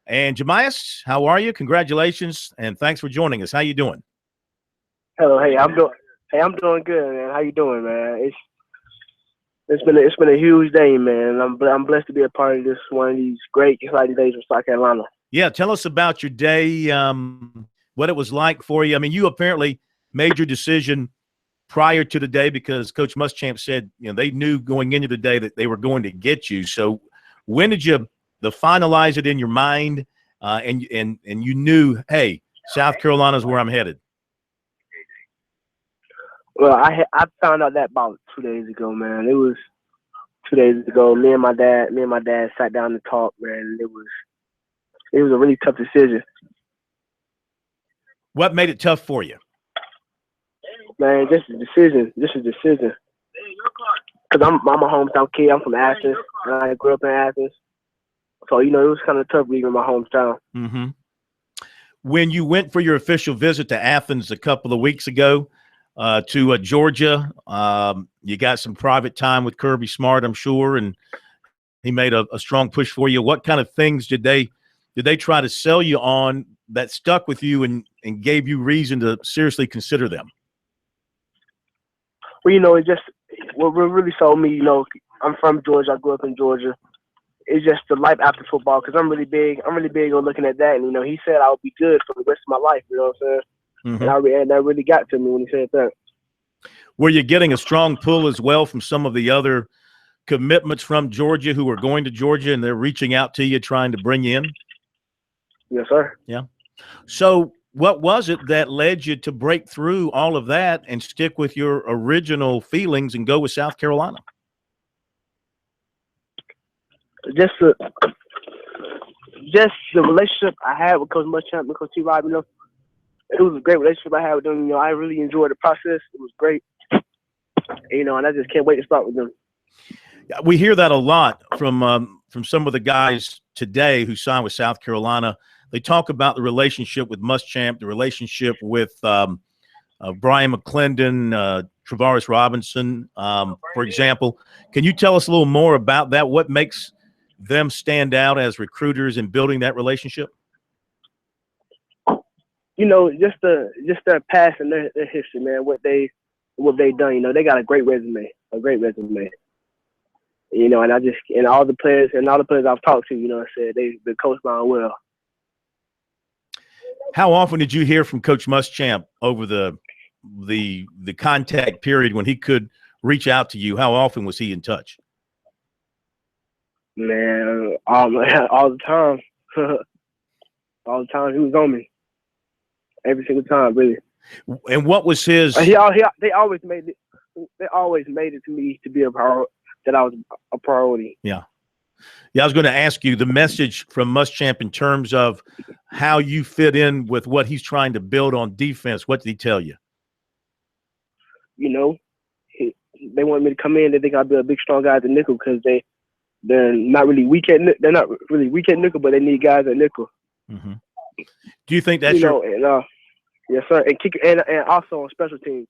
And Jamas, how are you? Congratulations, and thanks for joining us. How you doing? Hello, I'm doing good, man. How you doing, man? It's been a huge day, man. I'm blessed to be a part of this one of these great exciting days for South Carolina. Yeah, tell us about your day. What it was like for you. I mean, you apparently made your decision prior to the day because Coach Muschamp said, they knew going into the day that they were going to get you. So when did you finalize it in your mind and you knew, hey, South Carolina's where I'm headed? Well, I found out that about 2 days ago, man. It was 2 days ago. Me and my dad sat down to talk, man. It was a really tough decision. What made it tough for you? Man, just a decision. Because I'm a hometown kid. I'm from Athens, and I grew up in Athens. So, it was kind of tough leaving my hometown. Mm-hmm. When you went for your official visit to Athens a couple of weeks ago to Georgia, you got some private time with Kirby Smart, I'm sure, and he made a strong push for you. What kind of things did they try to sell you on that stuck with you and gave you reason to seriously consider them? Well, it just what really sold me, I'm from Georgia. I grew up in Georgia. It's just the life after football because I'm really big on looking at that. And, he said I would be good for the rest of my life, you know what I'm saying? Mm-hmm. And that really got to me when he said that. Were you getting a strong pull as well from some of the other commitments from Georgia who are going to Georgia and they're reaching out to you trying to bring you in? Yes, sir. Yeah. So what was it that led you to break through all of that and stick with your original feelings and go with South Carolina? Just the relationship I had with Coach Muschamp and Coach T-Rob, it was a great relationship I had with them. I really enjoyed the process. It was great. And I just can't wait to start with them. We hear that a lot from some of the guys today who signed with South Carolina. They talk about the relationship with Muschamp, the relationship with Brian McClendon, Travaris Robinson, for example. Can you tell us a little more about that? What makes them stand out as recruiters in building that relationship? Just their past and their history, man. What they've done. They got a great resume. And all the players I've talked to, said they've been coached by them well. How often did you hear from Coach Muschamp over the contact period when he could reach out to you? How often was he in touch? Man, all the time. All the time he was on me. Every single time, really. And what was his? They always made it to me to be that I was a priority. Yeah. I was going to ask you the message from Muschamp in terms of how you fit in with what he's trying to build on defense. What did he tell you? They want me to come in. They think I'll be a big, strong guy at the nickel because they're not really weak at nickel, but they need guys at nickel. Mm-hmm. Do you think that's yes, sir, and kick and also on special teams.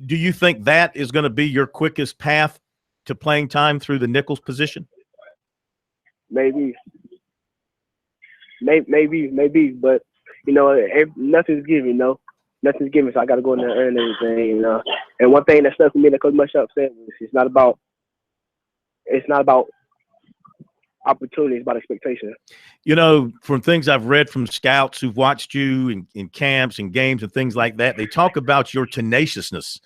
Do you think that is going to be your quickest path to playing time through the nickels position? Maybe, but nothing's given. Nothing's given, so I got to go in there and earn everything. And one thing that stuck with me that Coach Muschamp said was it's not about opportunity, it's about expectation. You know, from things I've read from scouts who've watched you in camps and games and things like that, they talk about your tenaciousness.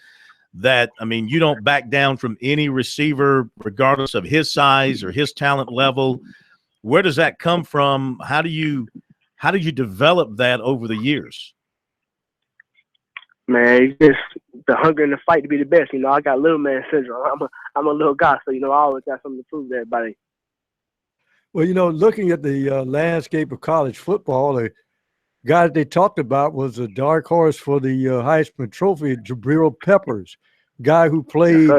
That, I mean, you don't back down from any receiver, regardless of his size or his talent level. Where does that come from? How did you develop that over the years? Man, it's just the hunger and the fight to be the best. You know, I got little man syndrome. I'm a little guy, so, you know, I always got something to prove to everybody. Well, you know, looking at the landscape of college football, the guy they talked about was a dark horse for the Heisman Trophy, Jabril Peppers, guy who played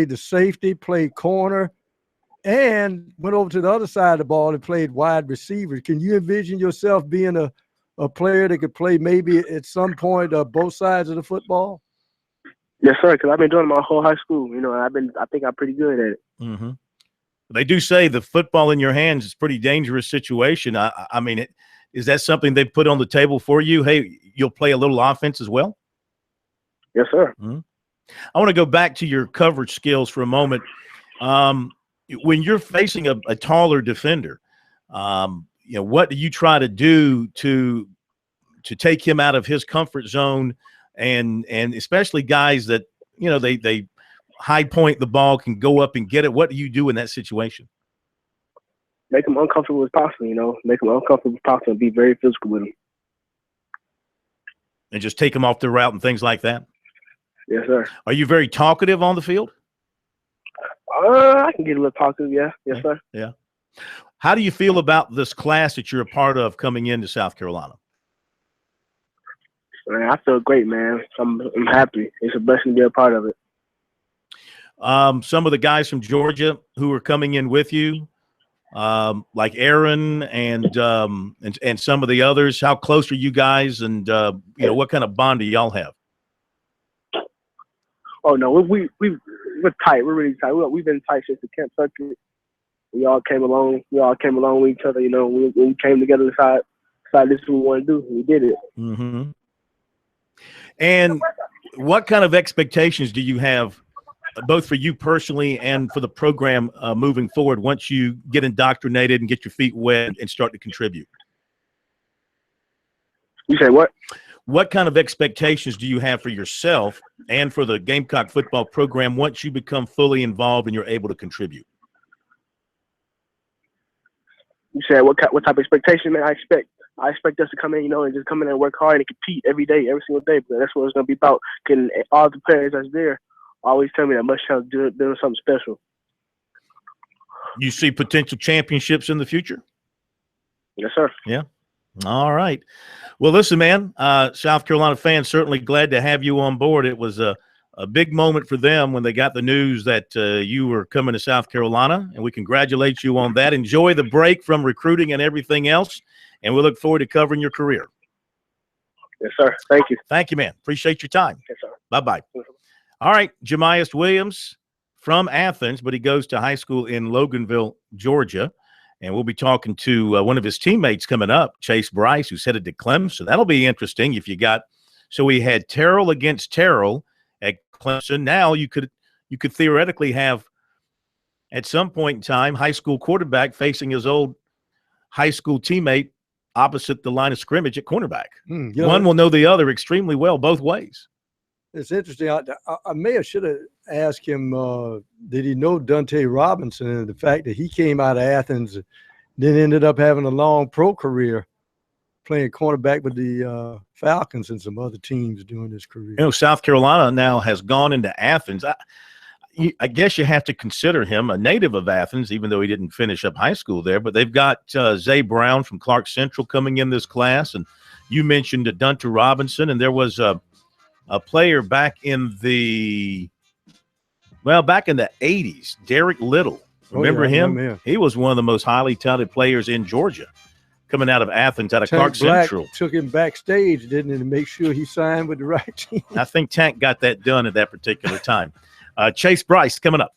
the safety, played corner, and went over to the other side of the ball and played wide receiver. Can you envision yourself being a player that could play maybe at some point both sides of the football? Yes, sir, because I've been doing it my whole high school, you know, and I think I'm pretty good at it. Mm-hmm. They do say the football in your hands is a pretty dangerous situation. I mean, is that something they put on the table for you? Hey, you'll play a little offense as well? Yes, sir. Mm-hmm. I want to go back to your coverage skills for a moment. When you're facing a taller defender, you know, what do you try to do to take him out of his comfort zone, and especially guys that, you know, they high point the ball, can go up and get it? What do you do in that situation? Make them uncomfortable as possible, you know. Make them uncomfortable as possible and be very physical with them. And just take them off the route and things like that? Yes, sir. Are you very talkative on the field? I can get a little talkative, yeah. Yes, sir. Yeah. How do you feel about this class that you're a part of coming into South Carolina? Man, I feel great, man. I'm happy. It's a blessing to be a part of it. Some of the guys from Georgia who are coming in with you, like Aaron and some of the others, how close are you guys, and you know, what kind of bond do y'all have? Oh no, we're tight. We're really tight. We've been tight since the camp circuit. We all came along. With each other. You know, when we came together, decided this is what we want to do. We did it. Mm-hmm. And what kind of expectations do you have, both for you personally and for the program moving forward, once you get indoctrinated and get your feet wet and start to contribute? You say what? What kind of expectations do you have for yourself and for the Gamecock football program once you become fully involved and you're able to contribute? You said what type of expectation, man? I expect us to come in, you know, and just come in and work hard and compete every day, every single day. But that's what it's going to be about. Can all the players that's there always tell me that Muschamp doing something special. You see potential championships in the future? Yes, sir. Yeah. All right. Well, listen, man, South Carolina fans, certainly glad to have you on board. It was a big moment for them when they got the news that you were coming to South Carolina, and we congratulate you on that. Enjoy the break from recruiting and everything else, and we look forward to covering your career. Yes, sir. Thank you. Thank you, man. Appreciate your time. Yes, sir. Bye-bye. All right, Jamas Williams from Athens, but he goes to high school in Loganville, Georgia. And we'll be talking to one of his teammates coming up, Chase Bryce, who's headed to Clemson. That'll be interesting if you got – so we had Terrell against Terrell at Clemson. Now you could theoretically have, at some point in time, high school quarterback facing his old high school teammate opposite the line of scrimmage at cornerback. Yeah. One will know the other extremely well both ways. It's interesting. I should have asked him, did he know Dante Robinson, and the fact that he came out of Athens, then ended up having a long pro career playing cornerback with the Falcons and some other teams during his career. You know, South Carolina now has gone into Athens. I guess you have to consider him a native of Athens, even though he didn't finish up high school there. But they've got Zay Brown from Clark Central coming in this class. And you mentioned Dante Robinson, and there was a player back in the 80s, Derek Little. Remember him? He was one of the most highly touted players in Georgia coming out of Athens, out of Clark Central. Took him backstage, didn't he, to make sure he signed with the right team? I think Tank got that done at that particular time. Chase Bryce coming up.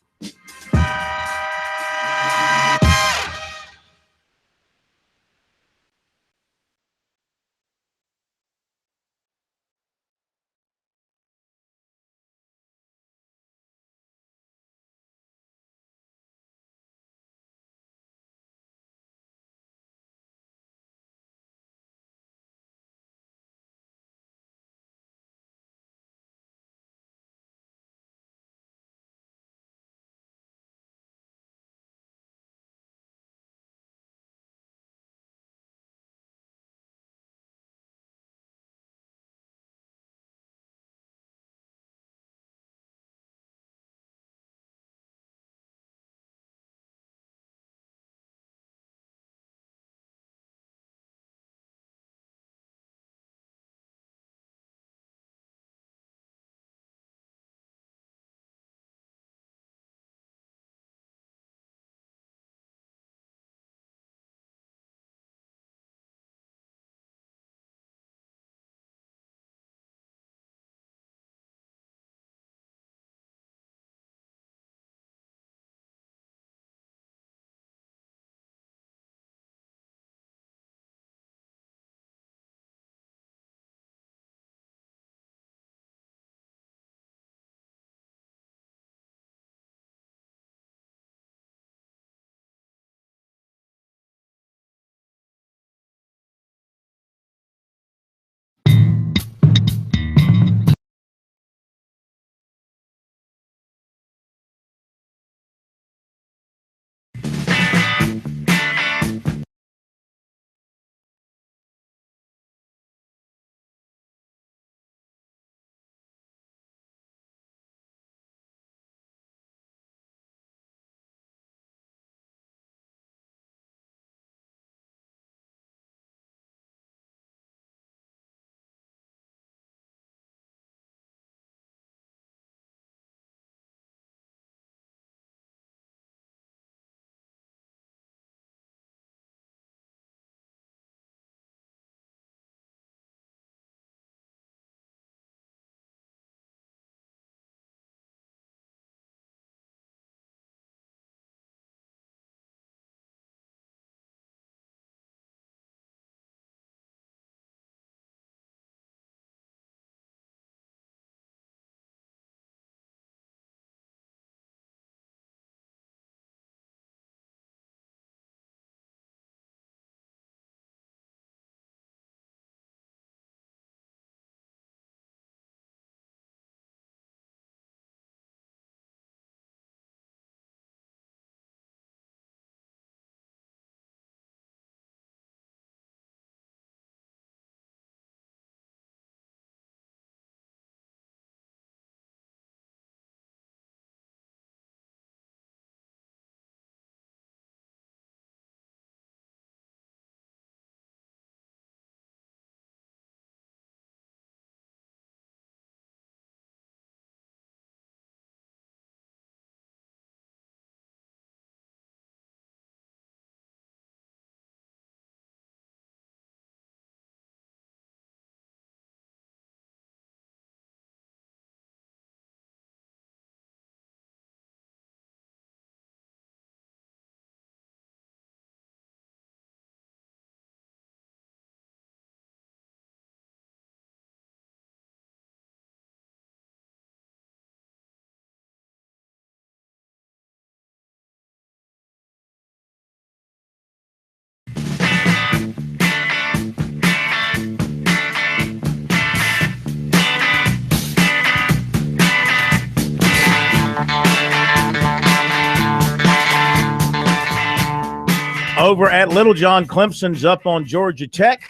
Over at Littlejohn, Clemson's up on Georgia Tech.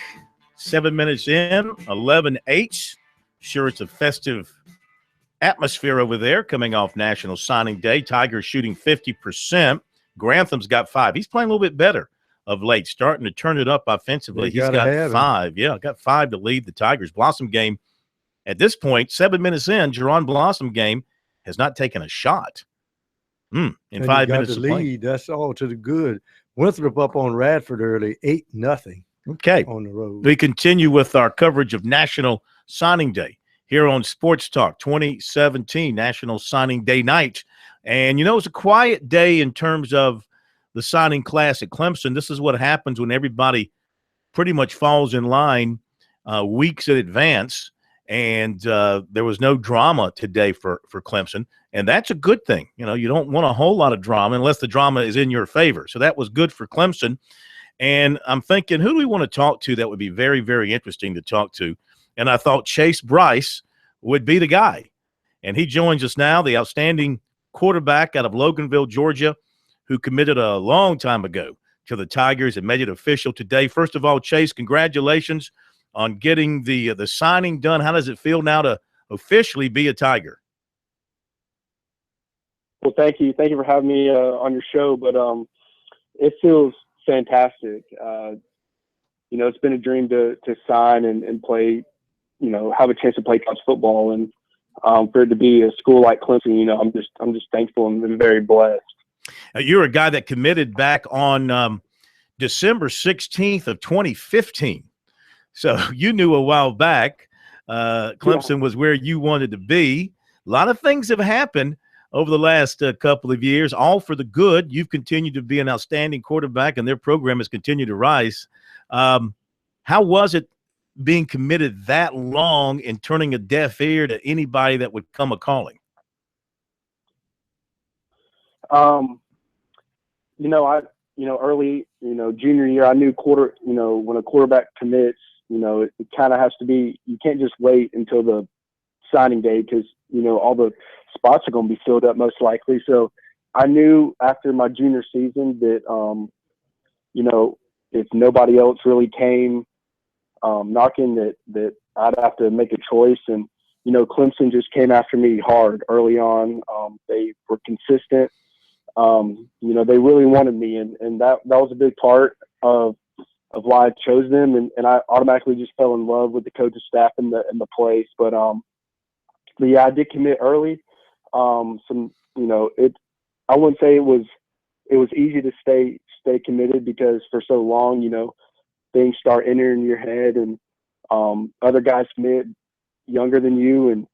7 minutes in, 11-8. Sure, it's a festive atmosphere over there coming off National Signing Day. Tigers shooting 50%. Grantham's got 5. He's playing a little bit better of late, starting to turn it up offensively. He's got 5. Yeah, got 5 to lead the Tigers. Blossom game at this point, 7 minutes in, Jerron Blossom game has not taken a shot. In 5 minutes to lead. That's all to the good. Winthrop up on Radford early, 8-0. Okay. On the road. We continue with our coverage of National Signing Day here on Sports Talk 2017, National Signing Day night. And, it's a quiet day in terms of the signing class at Clemson. This is what happens when everybody pretty much falls in line weeks in advance. And there was no drama today for Clemson. And that's a good thing. You don't want a whole lot of drama unless the drama is in your favor. So that was good for Clemson. And I'm thinking, who do we want to talk to that would be very, very interesting to talk to? And I thought Chase Bryce would be the guy. And he joins us now, the outstanding quarterback out of Loganville, Georgia, who committed a long time ago to the Tigers and made it official today. First of all, Chase, congratulations on getting the signing done. How does it feel now to officially be a Tiger? Well, thank you. Thank you for having me on your show. But it feels fantastic. It's been a dream to sign and play, have a chance to play college football, and for it to be a school like Clemson, I'm just thankful and very blessed. You're a guy that committed back on December 16th of 2015. So you knew a while back Clemson was where you wanted to be. A lot of things have happened over the last couple of years, all for the good. You've continued to be an outstanding quarterback, and their program has continued to rise. How was it being committed that long and turning a deaf ear to anybody that would come a-calling? Early, junior year, I knew when a quarterback commits, it kind of has to be, you can't just wait until the signing day because, all the spots are going to be filled up most likely. So I knew after my junior season that, if nobody else really came knocking, that I'd have to make a choice. And, Clemson just came after me hard early on. They were consistent. They really wanted me, and that was a big part of why I chose them. And I automatically just fell in love with the coaching staff and the place. But yeah, I did commit early. I wouldn't say it was easy to stay committed because for so long, things start entering your head, and other guys commit younger than you, and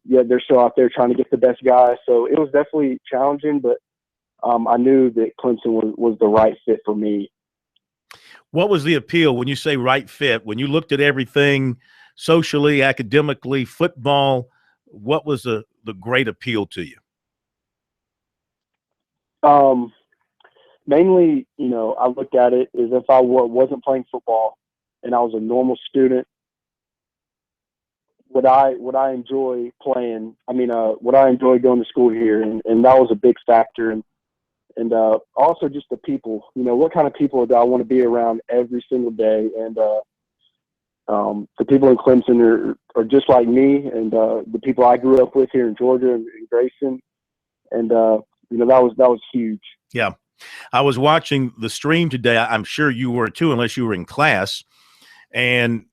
they're still out there trying to get the best guy. So it was definitely challenging, but I knew that Clemson was the right fit for me. What was the appeal when you say right fit? When you looked at everything socially, academically, football, what was the great appeal to you? Mainly, I looked at it as if I wasn't playing football and I was a normal student. Would I enjoy playing? Would I enjoy going to school here? And that was a big factor. And also just the people, what kind of people do I want to be around every single day? And the people in Clemson are just like me, and the people I grew up with here in Georgia and Grayson. And, that was huge. Yeah. I was watching the stream today. I'm sure you were too, unless you were in class. And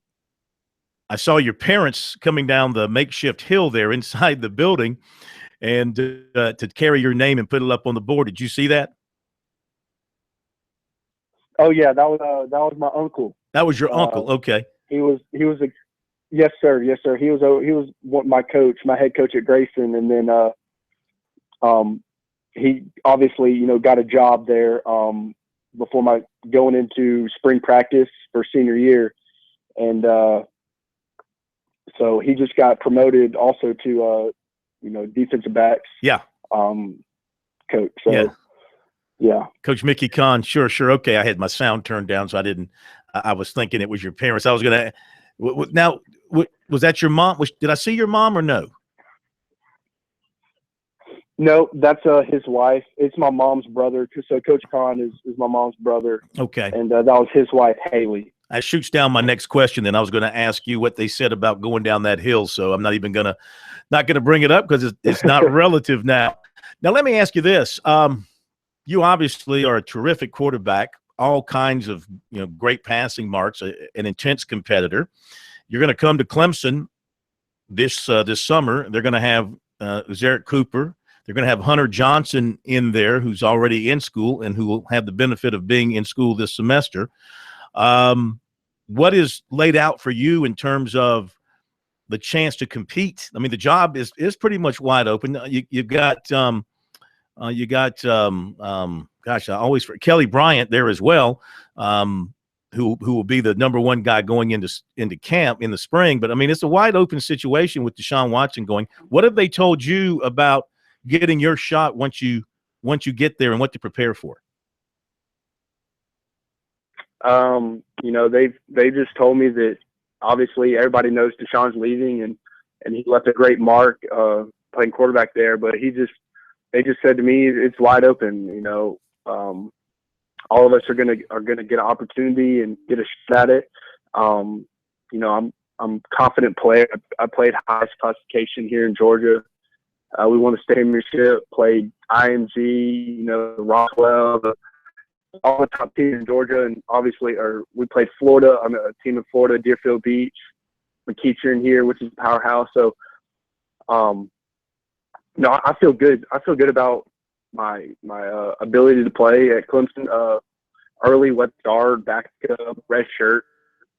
I saw your parents coming down the makeshift hill there inside the building and to carry your name and put it up on the board. Did you see that? Oh yeah, that was my uncle. That was your uncle. Okay. He was yes sir. He was my coach, my head coach at Grayson, and then he obviously got a job there before my going into spring practice for senior year, and so he just got promoted also to defensive backs. Yeah. Coach. So yeah. Coach Mickey Kahn. Sure. Okay. I had my sound turned down, so I was thinking it was your parents. I was going to, now, was that your mom? Did I see your mom or no? No, that's his wife. It's my mom's brother. So Coach Khan is my mom's brother. Okay. And that was his wife, Haley. That shoots down my next question. Then I was going to ask you what they said about going down that hill. So I'm not even going to bring it up because it's not relative now. Now, let me ask you this. You obviously are a terrific quarterback, all kinds of great passing marks, an intense competitor. You're going to come to Clemson this summer. They're going to have Zarek Cooper. They're going to have Hunter Johnson in there, who's already in school and who will have the benefit of being in school this semester. What is laid out for you in terms of the chance to compete? I mean, the job is pretty much wide open. You've got Kelly Bryant there as well, who will be the number one guy going into camp in the spring. But I mean, it's a wide open situation with Deshaun Watson going. What have they told you about getting your shot once you get there and what to prepare for? They just told me that obviously everybody knows Deshaun's leaving and he left a great mark playing quarterback there, but they just said to me it's wide open. All of us are gonna get an opportunity and get a shot at it. I'm a confident player. I played highest classification here in Georgia. We won the state championship, played IMG, Rockwell, all the top teams in Georgia, and obviously, we played Florida. I'm a team in Florida, Deerfield Beach, McEachern here, which is a powerhouse. So, I feel good. I feel good about my ability to play at Clemson. Early, left guard, back up, red shirt,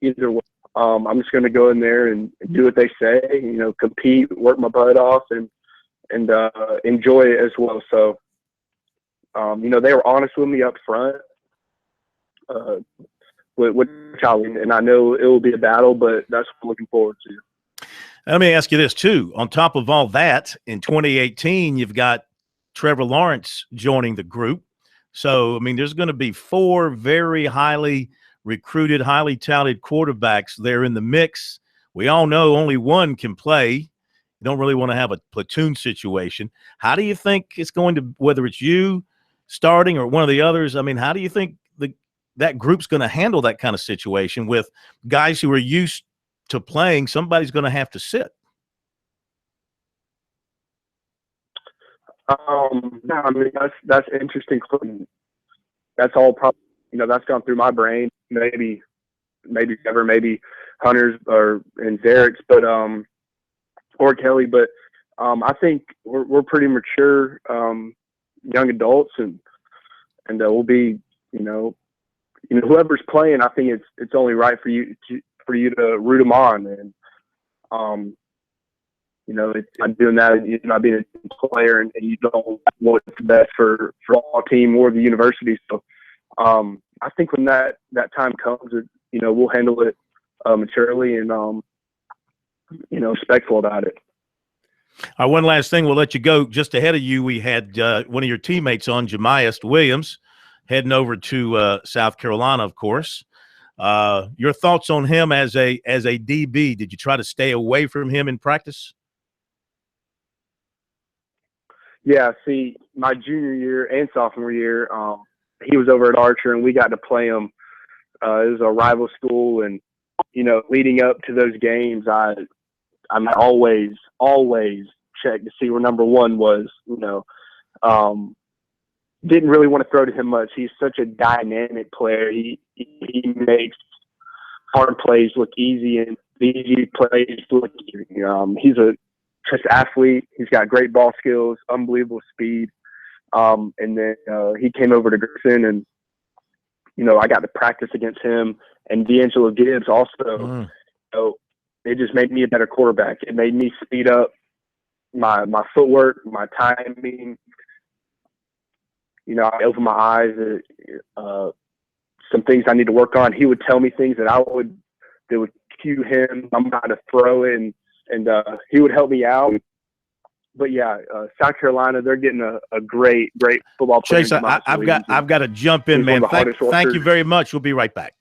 either way. I'm just going to go in there and do what they say. Compete, work my butt off, and enjoy it as well. So, they were honest with me up front. With challenge, and I know it will be a battle, but that's what I'm looking forward to. Let me ask you this too. On top of all that, in 2018, you've got Trevor Lawrence joining the group. So, I mean, there's going to be 4 very highly recruited, highly talented quarterbacks there in the mix. We all know only one can play. You don't really want to have a platoon situation. How do you think it's going to, whether it's you starting or one of the others, I mean, how do you think that group's going to handle that kind of situation with guys who are used to playing? Somebody's going to have to sit. I mean, that's interesting. That's all probably, that's gone through my brain. Maybe Trevor, maybe Hunter's and Zarek's, but or Kelly. But I think we're pretty mature young adults, and we'll be, whoever's playing. I think it's only right for you to root them on, and I'm doing that. You're not being a player, and you don't want what's best for all team or the university. So I think when that time comes, we'll handle it maturely and respectful about it. All right, one last thing. We'll let you go. Just ahead of you, we had one of your teammates on, Jamas Williams, heading over to South Carolina, of course. Your thoughts on him as a DB? Did you try to stay away from him in practice? Yeah, see, my junior year and sophomore year, he was over at Archer, and we got to play him. It was a rival school, and leading up to those games, I'm always check to see where number one was. Didn't really want to throw to him much. He's such a dynamic player. He makes hard plays look easy and easy plays look easy. He's a just athlete. He's got great ball skills, unbelievable speed. And then he came over to Griffin, and I got to practice against him and D'Angelo Gibbs also. It just made me a better quarterback. It made me speed up my footwork, my timing. I opened my eyes at some things I need to work on. He would tell me things that would cue him. I'm about to throw it, and he would help me out. But yeah, South Carolina, they're getting a great football player. Chase, I've got to jump in, man. Thank you very much. We'll be right back.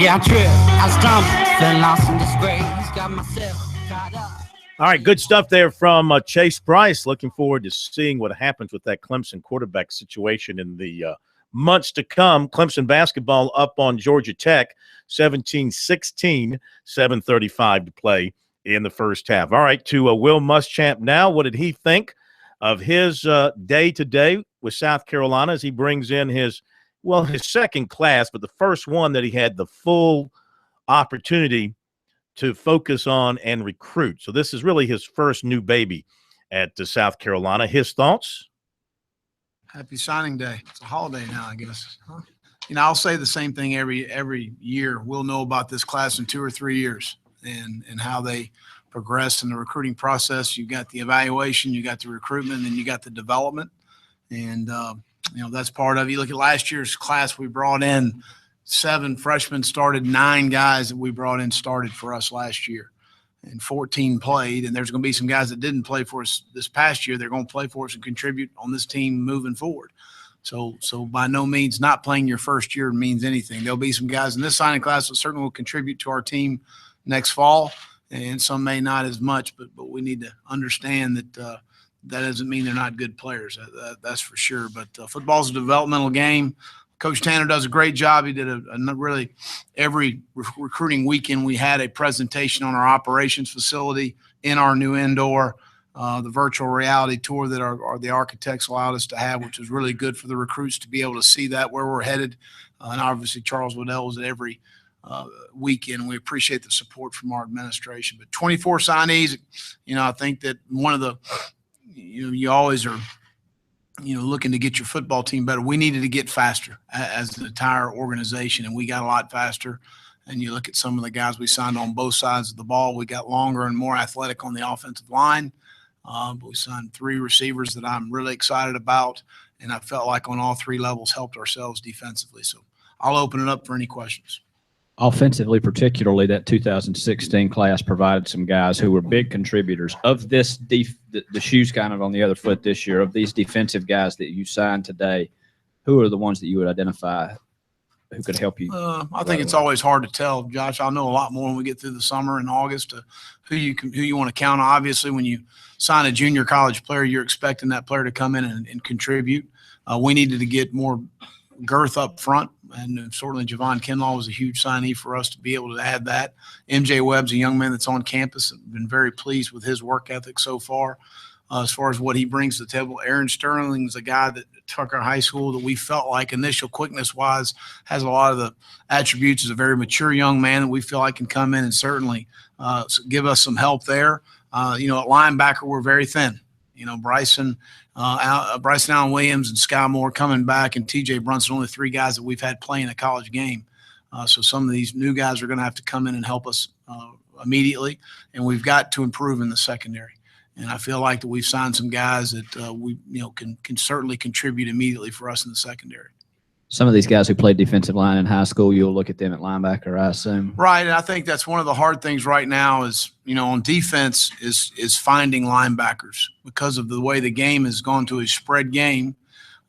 Yeah, I tripped, I stumbled, fell lost in disgrace, got myself tied up. All right, good stuff there from Chase Bryce. Looking forward to seeing what happens with that Clemson quarterback situation in the months to come. Clemson basketball up on Georgia Tech, 17-16, 7:35 to play in the first half. All right, to Will Muschamp now. What did he think of his day-to-day with South Carolina as he brings in his second class, but the first one that he had the full opportunity to focus on and recruit. So this is really his first new baby at South Carolina. His thoughts? Happy signing day. It's a holiday now, I guess. Huh? I'll say the same thing every year. We'll know about this class in 2 or 3 years and how they progress in the recruiting process. You got the evaluation, you got the recruitment, and you got the development. And, that's part of it. You look at last year's class, we brought in 7 freshmen started, 9 guys that we brought in started for us last year, and 14 played. And there's going to be some guys that didn't play for us this past year. They're going to play for us and contribute on this team moving forward. So by no means not playing your first year means anything. There'll be some guys in this signing class that certainly will contribute to our team next fall, and some may not as much, but we need to understand that that doesn't mean they're not good players. That's for sure. But football's a developmental game. Coach Tanner does a great job. He did really every recruiting weekend we had a presentation on our operations facility in our new indoor, the virtual reality tour that the architects allowed us to have, which was really good for the recruits to be able to see that where we're headed. And obviously Charles Waddell was at every weekend. We appreciate the support from our administration. But 24 signees, I think that one of the you always are looking to get your football team better. We needed to get faster as an entire organization, and we got a lot faster. And you look at some of the guys we signed on both sides of the ball, we got longer and more athletic on the offensive line. We signed 3 receivers that I'm really excited about, and I felt like on all 3 levels helped ourselves defensively. So I'll open it up for any questions. Offensively, particularly, that 2016 class provided some guys who were big contributors of this the shoes kind of on the other foot this year. Of these defensive guys that you signed today, who are the ones that you would identify who could help you? I think it's always hard to tell, Josh. I'll know a lot more when we get through the summer in August who you want to count on. Obviously, when you sign a junior college player, you're expecting that player to come in and contribute. We needed to get more girth up front, and certainly Javon Kinlaw was a huge signee for us to be able to add that. MJ Webb's a young man that's on campus. I've been very pleased with his work ethic so far. As far as what he brings to the table, Aaron Sterling is a guy that Tucker High School that we felt like initial quickness-wise has a lot of the attributes. Is a very mature young man that we feel like can come in and certainly give us some help there. At linebacker, we're very thin. Bryson Allen Williams and Sky Moore coming back, and TJ Brunson, only 3 guys that we've had playing a college game. So some of these new guys are going to have to come in and help us immediately, and we've got to improve in the secondary. And I feel like that we've signed some guys that we can certainly contribute immediately for us in the secondary. Some of these guys who played defensive line in high school, you'll look at them at linebacker, I assume. Right, and I think that's one of the hard things right now is, on defense is finding linebackers because of the way the game has gone to a spread game.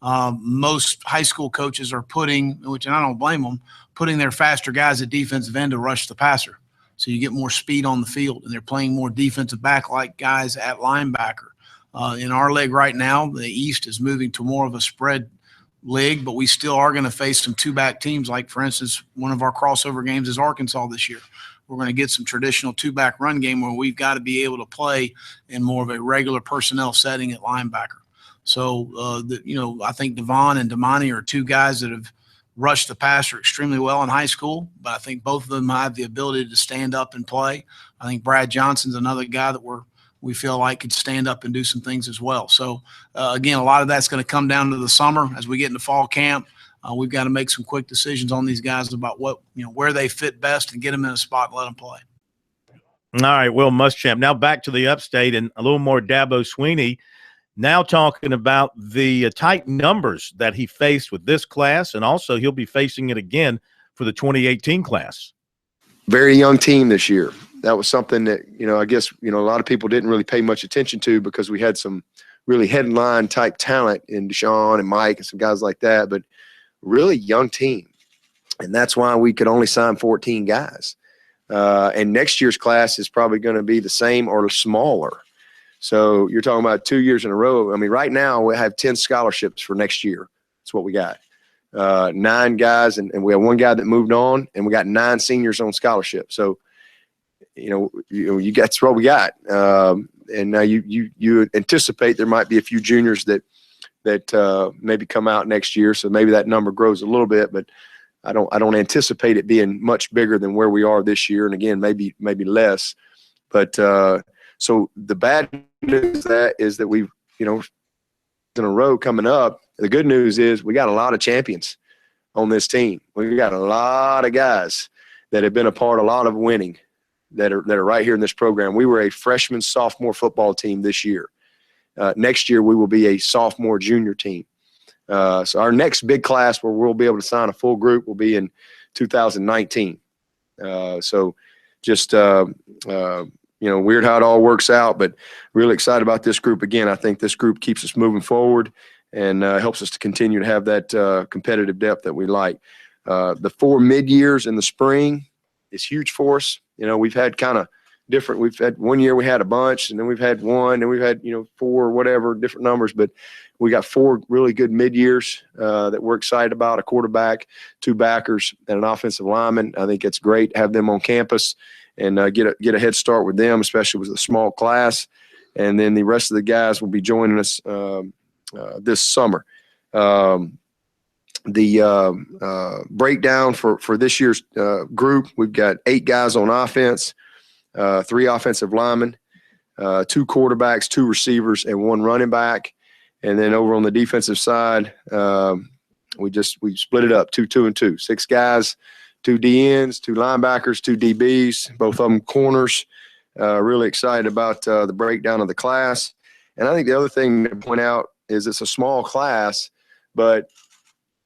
Most high school coaches are putting, which I don't blame them, putting their faster guys at defensive end to rush the passer. So you get more speed on the field, and they're playing more defensive back-like guys at linebacker. In our league right now, the East is moving to more of a spread league, but we still are going to face some 2-back teams. Like, for instance, one of our crossover games is Arkansas this year. We're going to get some traditional 2-back run game where we've got to be able to play in more of a regular personnel setting at linebacker. So, I think Devon and Damani are 2 guys that have rushed the passer extremely well in high school, but I think both of them have the ability to stand up and play. I think Brad Johnson's another guy that we feel like could stand up and do some things as well. So, again, a lot of that's going to come down to the summer as we get into fall camp. We've got to make some quick decisions on these guys about where they fit best and get them in a spot and let them play. All right, Will Muschamp. Now back to the upstate and a little more Dabo Swinney. Now talking about the tight numbers that he faced with this class, and also he'll be facing it again for the 2018 class. Very young team this year. that was something that, I guess, a lot of people didn't really pay much attention to because we had some really headline type talent in Deshaun and Mike and some guys like that, but really young team. And that's why we could only sign 14 guys. And next year's class is probably going to be the same or smaller. So you're talking about 2 years in a row. I mean, right now we have 10 scholarships for next year. That's what we got. 9 guys, and we have 1 guy that moved on, and we got 9 seniors on scholarship. So, that's what we got. And now you anticipate there might be a few juniors that maybe come out next year. So maybe that number grows a little bit, but I don't anticipate it being much bigger than where we are this year. And again, maybe less. But so the bad news is that we've, in a row coming up. The good news is we got a lot of champions on this team. We got a lot of guys that have been a part of a lot of winning that are right here in this program. We were a freshman, sophomore football team this year. Next year we will be a sophomore, junior team. So our next big class where we'll be able to sign a full group will be in 2019. So just weird how it all works out, but really excited about this group. Again, I think this group keeps us moving forward and helps us to continue to have that competitive depth that we like. The 4 mid-years in the spring is huge for us. We've had kind of different. We've had 1 year we had a bunch, and then we've had 1, and we've had 4, whatever, different numbers. But we got 4 really good mid-years that we're excited about: a quarterback, 2 backers, and an offensive lineman. I think it's great to have them on campus and get a head start with them, especially with a small class. And then the rest of the guys will be joining us this summer. The breakdown for this year's group, we've got 8 guys on offense, 3 offensive linemen, 2 quarterbacks, 2 receivers, and 1 running back. And then over on the defensive side, we split it up 2, 2, and 2. 6 guys, 2 DNs, 2 linebackers, 2 DBs, both of them corners. Really excited about the breakdown of the class. And I think the other thing to point out is it's a small class, but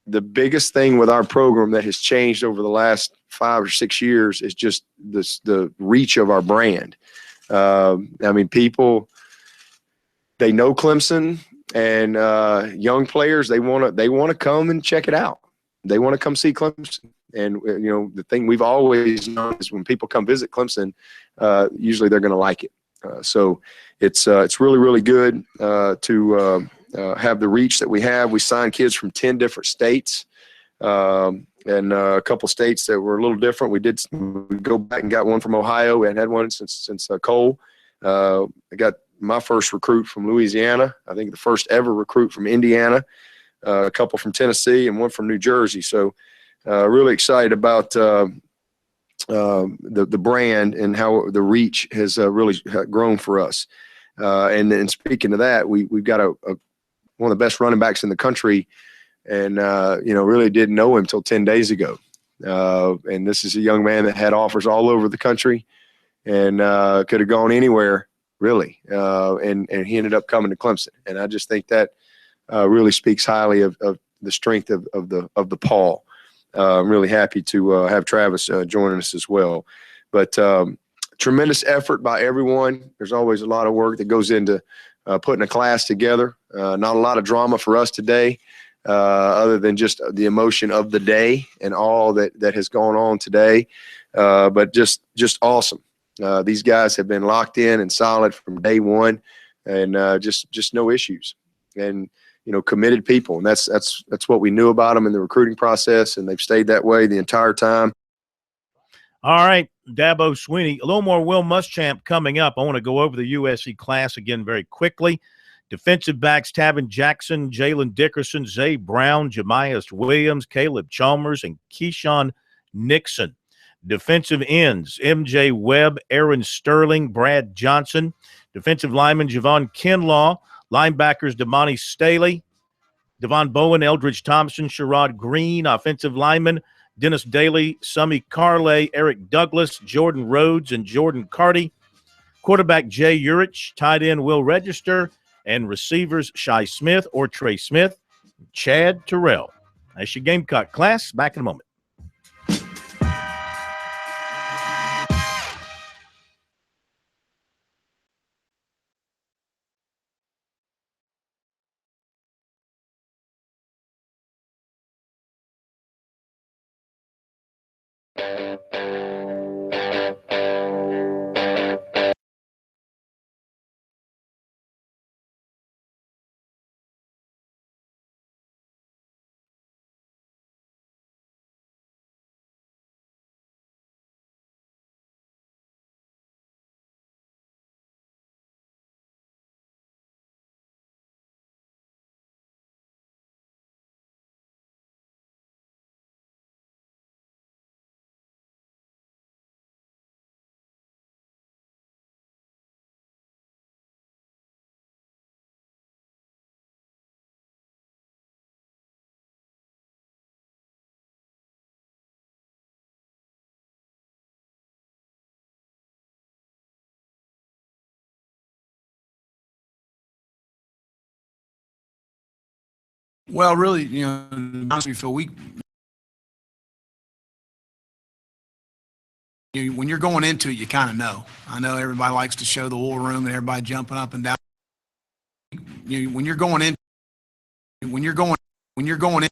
the biggest thing with our program that has changed over the last 5 or 6 years is just the reach of our brand. People, they know Clemson, and young players, they want to come and check it out. They want to come see Clemson. And, the thing we've always known is when people come visit Clemson, usually they're going to like it. So it's really, really good to have the reach that we have. We signed kids from 10 different states and a couple states that were a little different. We go back and got one from Ohio. We hadn't had one since Cole. I got my first recruit from Louisiana. I think the first ever recruit from Indiana, a couple from Tennessee, and one from New Jersey. So really excited about the brand and how the reach has really grown for us. And speaking of that, we've got one of the best running backs in the country, and really didn't know him until 10 days ago. And this is a young man that had offers all over the country and could have gone anywhere, really. And he ended up coming to Clemson. And I just think that really speaks highly of the strength of the Paul. I'm really happy to have Travis joining us as well. But tremendous effort by everyone. There's always a lot of work that goes into putting a class together. Not a lot of drama for us today, other than just the emotion of the day and all that has gone on today. But just awesome. These guys have been locked in and solid from day one, and just no issues. And committed people, and that's what we knew about them in the recruiting process, and they've stayed that way the entire time. All right, Dabo Swinney. A little more Will Muschamp coming up. I want to go over the USC class again very quickly. Defensive backs: Tavin Jackson, Jalen Dickerson, Zay Brown, Jamas Williams, Caleb Chalmers, and Keyshawn Nixon. Defensive ends: MJ Webb, Aaron Sterling, Brad Johnson. Defensive lineman: Javon Kinlaw. Linebackers: Damani Staley, Devon Bowen, Eldridge Thompson, Sherrod Green. Offensive linemen: Dennis Daly, Summy Carley, Eric Douglas, Jordan Rhodes, and Jordan Carty. Quarterback: Jay Urich. Tight end: Will Register. And receivers: Shai Smith or Trey Smith, Chad Terrell. That's your Gamecock class. Back in a moment. Well, really, to be honest with you, Phil, when you're going into it, you kind of know. I know everybody likes to show the war room and everybody jumping up and down. When you're going in, when you're going in.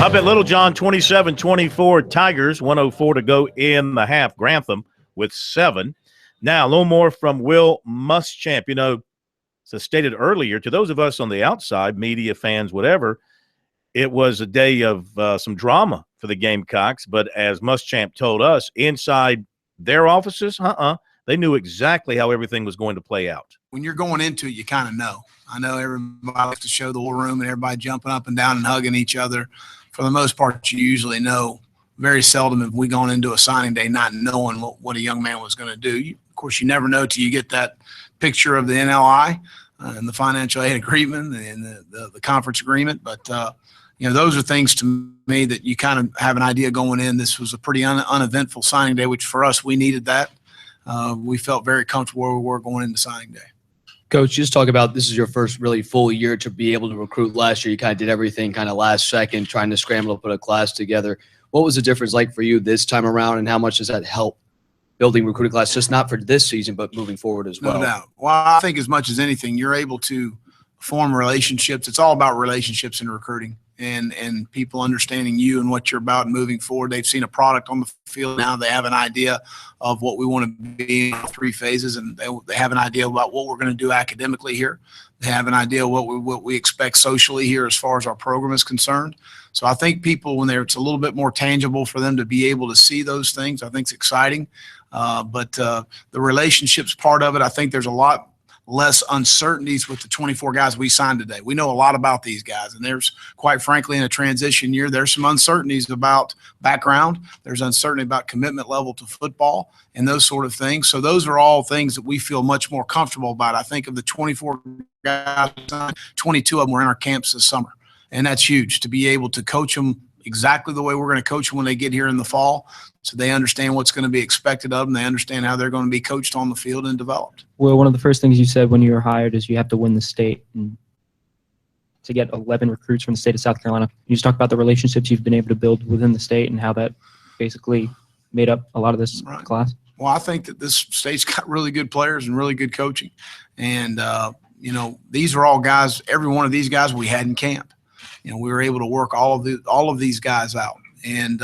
Up at Little John, 27-24 Tigers, 104 to go in the half. Grantham with 7. Now, a little more from Will Muschamp. As stated earlier, to those of us on the outside, media, fans, whatever, it was a day of some drama for the Gamecocks. But as Muschamp told us, inside their offices, they knew exactly how everything was going to play out. When you're going into it, you kind of know. I know everybody likes to show the war room and everybody jumping up and down and hugging each other. For the most part, you usually know. Very seldom have we gone into a signing day not knowing what a young man was going to do. Of course, you never know till you get that picture of the NLI and the financial aid agreement and the conference agreement. But, those are things to me that you kind of have an idea going in. This was a pretty uneventful signing day, which for us, we needed that. We felt very comfortable where we were going into signing day. Coach, just talk about this is your first really full year to be able to recruit. Last year, you kind of did everything kind of last second, trying to scramble to put a class together. What was the difference like for you this time around, and how much does that help building recruiting class, just not for this season, but moving forward as well? No doubt. Well, I think as much as anything, you're able to form relationships. It's all about relationships in recruiting and people understanding you and what you're about and moving forward. They've seen a product on the field now. They have an idea of what we want to be in 3 phases, and they have an idea about what we're going to do academically here. They have an idea of what we expect socially here as far as our program is concerned. So I think people, when it's a little bit more tangible for them to be able to see those things, I think it's exciting. But the relationships part of it, I think there's a lot less uncertainties with the 24 guys we signed today. We know a lot about these guys, and there's, quite frankly, in a transition year, there's some uncertainties about background. There's uncertainty about commitment level to football and those sort of things. So those are all things that we feel much more comfortable about. I think of the 24 guys, 22 of them were in our camps this summer, and that's huge to be able to coach them exactly the way we're going to coach them when they get here in the fall, so they understand what's going to be expected of them. They understand how they're going to be coached on the field and developed. Well, one of the first things you said when you were hired is you have to win the state. And to get 11 recruits from the state of South Carolina, can you just talk about the relationships you've been able to build within the state and how that basically made up a lot of this class? Well, I think that this state's got really good players and really good coaching. And, these are all guys, every one of these guys we had in camp. We were able to work all of these guys out. And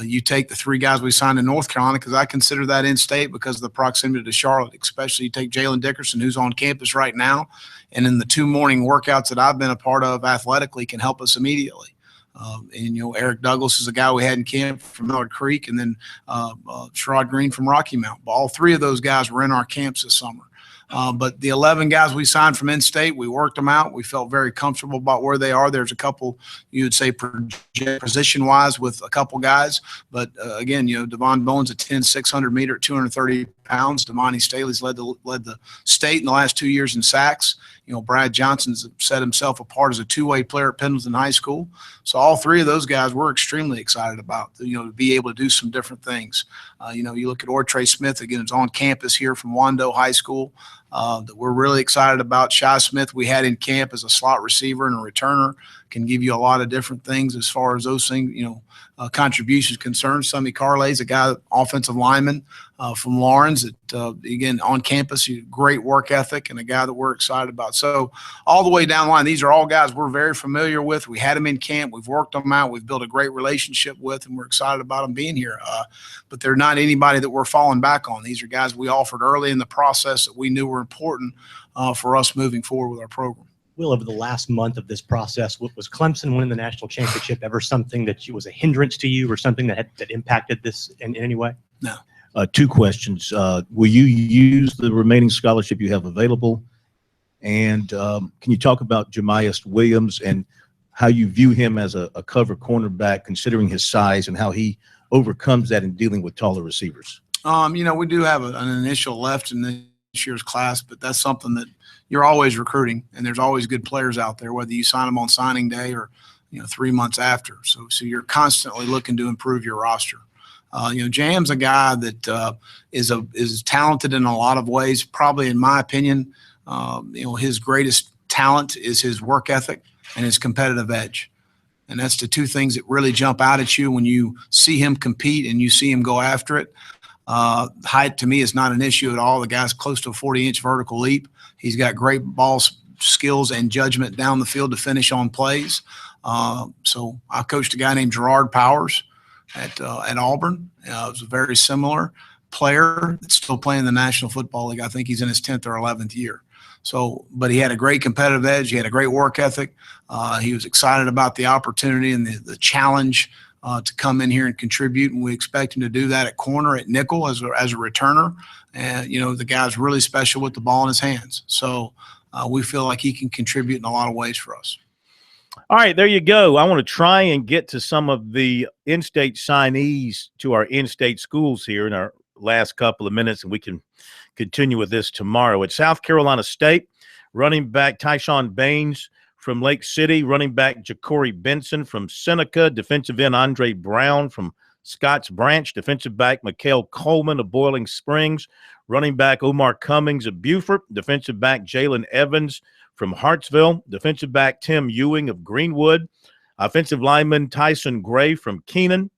you take the 3 guys we signed in North Carolina, because I consider that in-state because of the proximity to Charlotte, especially you take Jalen Dickerson, who's on campus right now, and in the 2 morning workouts that I've been a part of athletically can help us immediately. Eric Douglas is a guy we had in camp from Millard Creek, and then Sherrod Green from Rocky Mount. All 3 of those guys were in our camps this summer. But the 11 guys we signed from in-state, we worked them out. We felt very comfortable about where they are. There's a couple, you would say, position-wise with a couple guys. But, again, Devon Bowen's a 10, 600 meter at 230 pounds. Damani Staley's led the state in the last 2 years in sacks. Brad Johnson's set himself apart as a 2-way player at Pendleton High School. So all 3 of those guys we're extremely excited about, to be able to do some different things. You look at Ortre Smith, again, is on campus here from Wando High School. That we're really excited about. Shy Smith we had in camp as a slot receiver and a returner, can give you a lot of different things as far as those things, contributions concerned. Summy Carlay's a guy, offensive lineman from Lawrence, that, again, on campus, great work ethic and a guy that we're excited about. So all the way down the line, these are all guys we're very familiar with. We had them in camp. We've worked them out. We've built a great relationship with, and we're excited about them being here. But they're not anybody that we're falling back on. These are guys we offered early in the process that we knew were important for us moving forward with our program. Will, over the last month of this process, was Clemson winning the national championship ever something that was a hindrance to you or something that impacted this in any way? No. 2 questions. Will you use the remaining scholarship you have available? And can you talk about Jamas Williams and how you view him as a cover cornerback, considering his size and how he overcomes that in dealing with taller receivers? We do have an initial left in this year's class, but that's something that you're always recruiting, and there's always good players out there, whether you sign them on signing day or 3 months after. So you're constantly looking to improve your roster. Jam's a guy that is talented in a lot of ways. Probably, in my opinion, his greatest talent is his work ethic and his competitive edge. And that's the 2 things that really jump out at you when you see him compete and you see him go after it. Height, to me, is not an issue at all. The guy's close to a 40-inch vertical leap. He's got great ball skills and judgment down the field to finish on plays. So I coached a guy named Gerard Powers at Auburn. It was a very similar player that's still playing in the National Football League. I think he's in his 10th or 11th year. So, but he had a great competitive edge. He had a great work ethic. He was excited about the opportunity and the challenge to come in here and contribute, and we expect him to do that at corner, at nickel as a returner. And, the guy's really special with the ball in his hands. So we feel like he can contribute in a lot of ways for us. All right, there you go. I want to try and get to some of the in-state signees to our in-state schools here in our last couple of minutes, and we can continue with this tomorrow. At South Carolina State, running back Tyshawn Baines from Lake City, running back Ja'Cory Benson from Seneca, defensive end Andre Brown from Scotts Branch, defensive back Mikael Coleman of Boiling Springs, running back Omar Cummings of Beaufort, defensive back Jalen Evans from Hartsville, defensive back Tim Ewing of Greenwood, offensive lineman Tyson Gray from Keenan,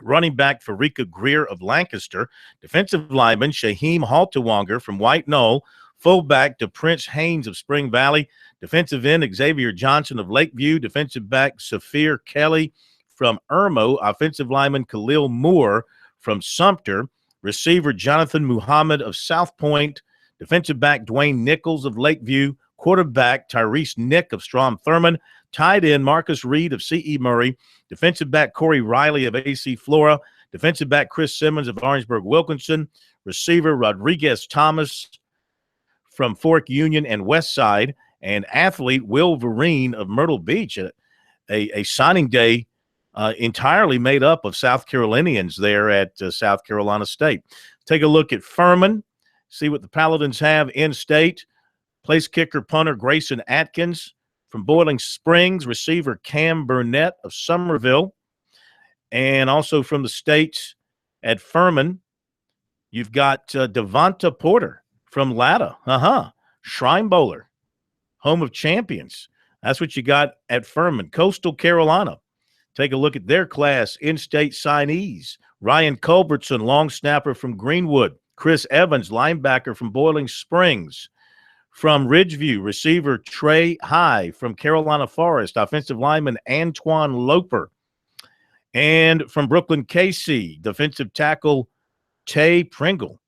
running back Farika Greer of Lancaster, defensive lineman Shaheem Haltewanger from White Knoll, fullback DePrince Haynes of Spring Valley, defensive end Xavier Johnson of Lakeview, defensive back Saphir Kelly from Irmo, offensive lineman Khalil Moore from Sumter, receiver Jonathan Muhammad of South Point, defensive back Dwayne Nichols of Lakeview, quarterback Tyrese Nick of Strom Thurmond, tight end Marcus Reed of C.E. Murray, defensive back Corey Riley of A.C. Flora, defensive back Chris Simmons of Orangeburg Wilkinson, receiver Rodriguez Thomas from Fork Union and West Side, and athlete Will Vereen of Myrtle Beach. A signing day entirely made up of South Carolinians there at South Carolina State. Take a look at Furman, see what the Paladins have in state. Place kicker punter Grayson Atkins from Boiling Springs, receiver Cam Burnett of Somerville, and also from the States at Furman, you've got Devonta Porter from Latta, Shrine Bowler, home of champions. That's what you got at Furman. Coastal Carolina, take a look at their class in-state signees. Ryan Culbertson, long snapper from Greenwood. Chris Evans, linebacker from Boiling Springs. From Ridgeview, receiver Trey High. From Carolina Forest, offensive lineman Antoine Loper. And from Brooklyn KC, defensive tackle Tay Pringle.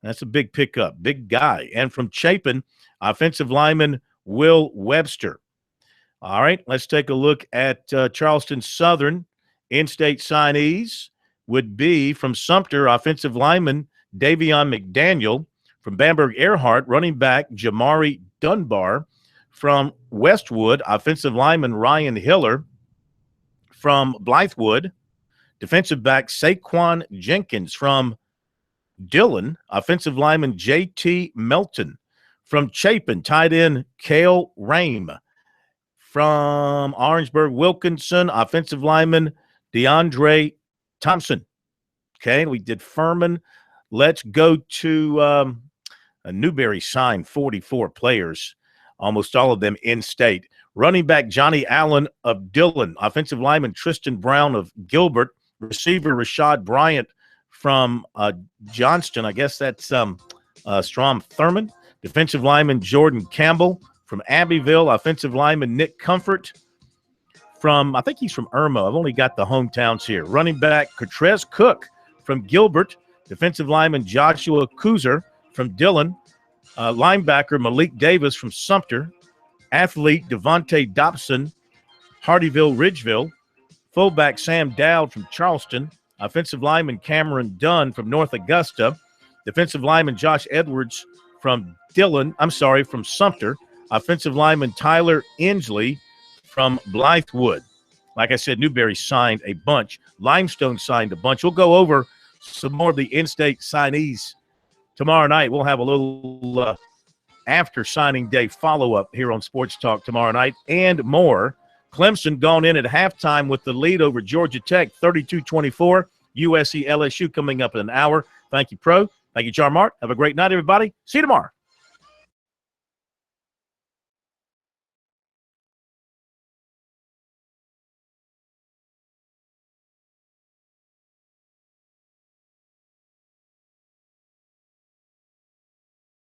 That's a big pickup, big guy. And from Chapin, offensive lineman Will Webster. All right, let's take a look at Charleston Southern. In-state signees would be from Sumter, offensive lineman Davion McDaniel. From Bamberg Earhart, running back Jamari Dunbar. From Westwood, offensive lineman Ryan Hiller. From Blythewood, defensive back Saquon Jenkins. From Dillon, offensive lineman J.T. Melton. From Chapin, tight end Cale Rame. From Orangeburg Wilkinson, offensive lineman DeAndre Thompson. Okay, we did Furman. Let's go to Newberry signed 44 players, almost all of them in-state. Running back Johnny Allen of Dillon, offensive lineman Tristan Brown of Gilbert, receiver Rashad Bryant from Johnston, I guess that's Strom Thurmond, defensive lineman Jordan Campbell from Abbeville, offensive lineman Nick Comfort from, I think he's from Irmo. I've only got the hometowns here. Running back Catrez Cook from Gilbert, defensive lineman Joshua Kuzer from Dillon, linebacker Malik Davis from Sumter, athlete Devontae Dobson, Hardyville, Ridgeville, fullback Sam Dowd from Charleston, offensive lineman Cameron Dunn from North Augusta, defensive lineman Josh Edwards from from Sumter, offensive lineman Tyler Inslee from Blythewood. Like I said, Newberry signed a bunch. Limestone signed a bunch. We'll go over some more of the in-state signees tomorrow night. We'll have a little after signing day follow-up here on Sports Talk tomorrow night and more. Clemson gone in at halftime with the lead over Georgia Tech, 32-24. USC LSU coming up in an hour. Thank you, Pro. Thank you, Jarmart. Have a great night, everybody. See you tomorrow.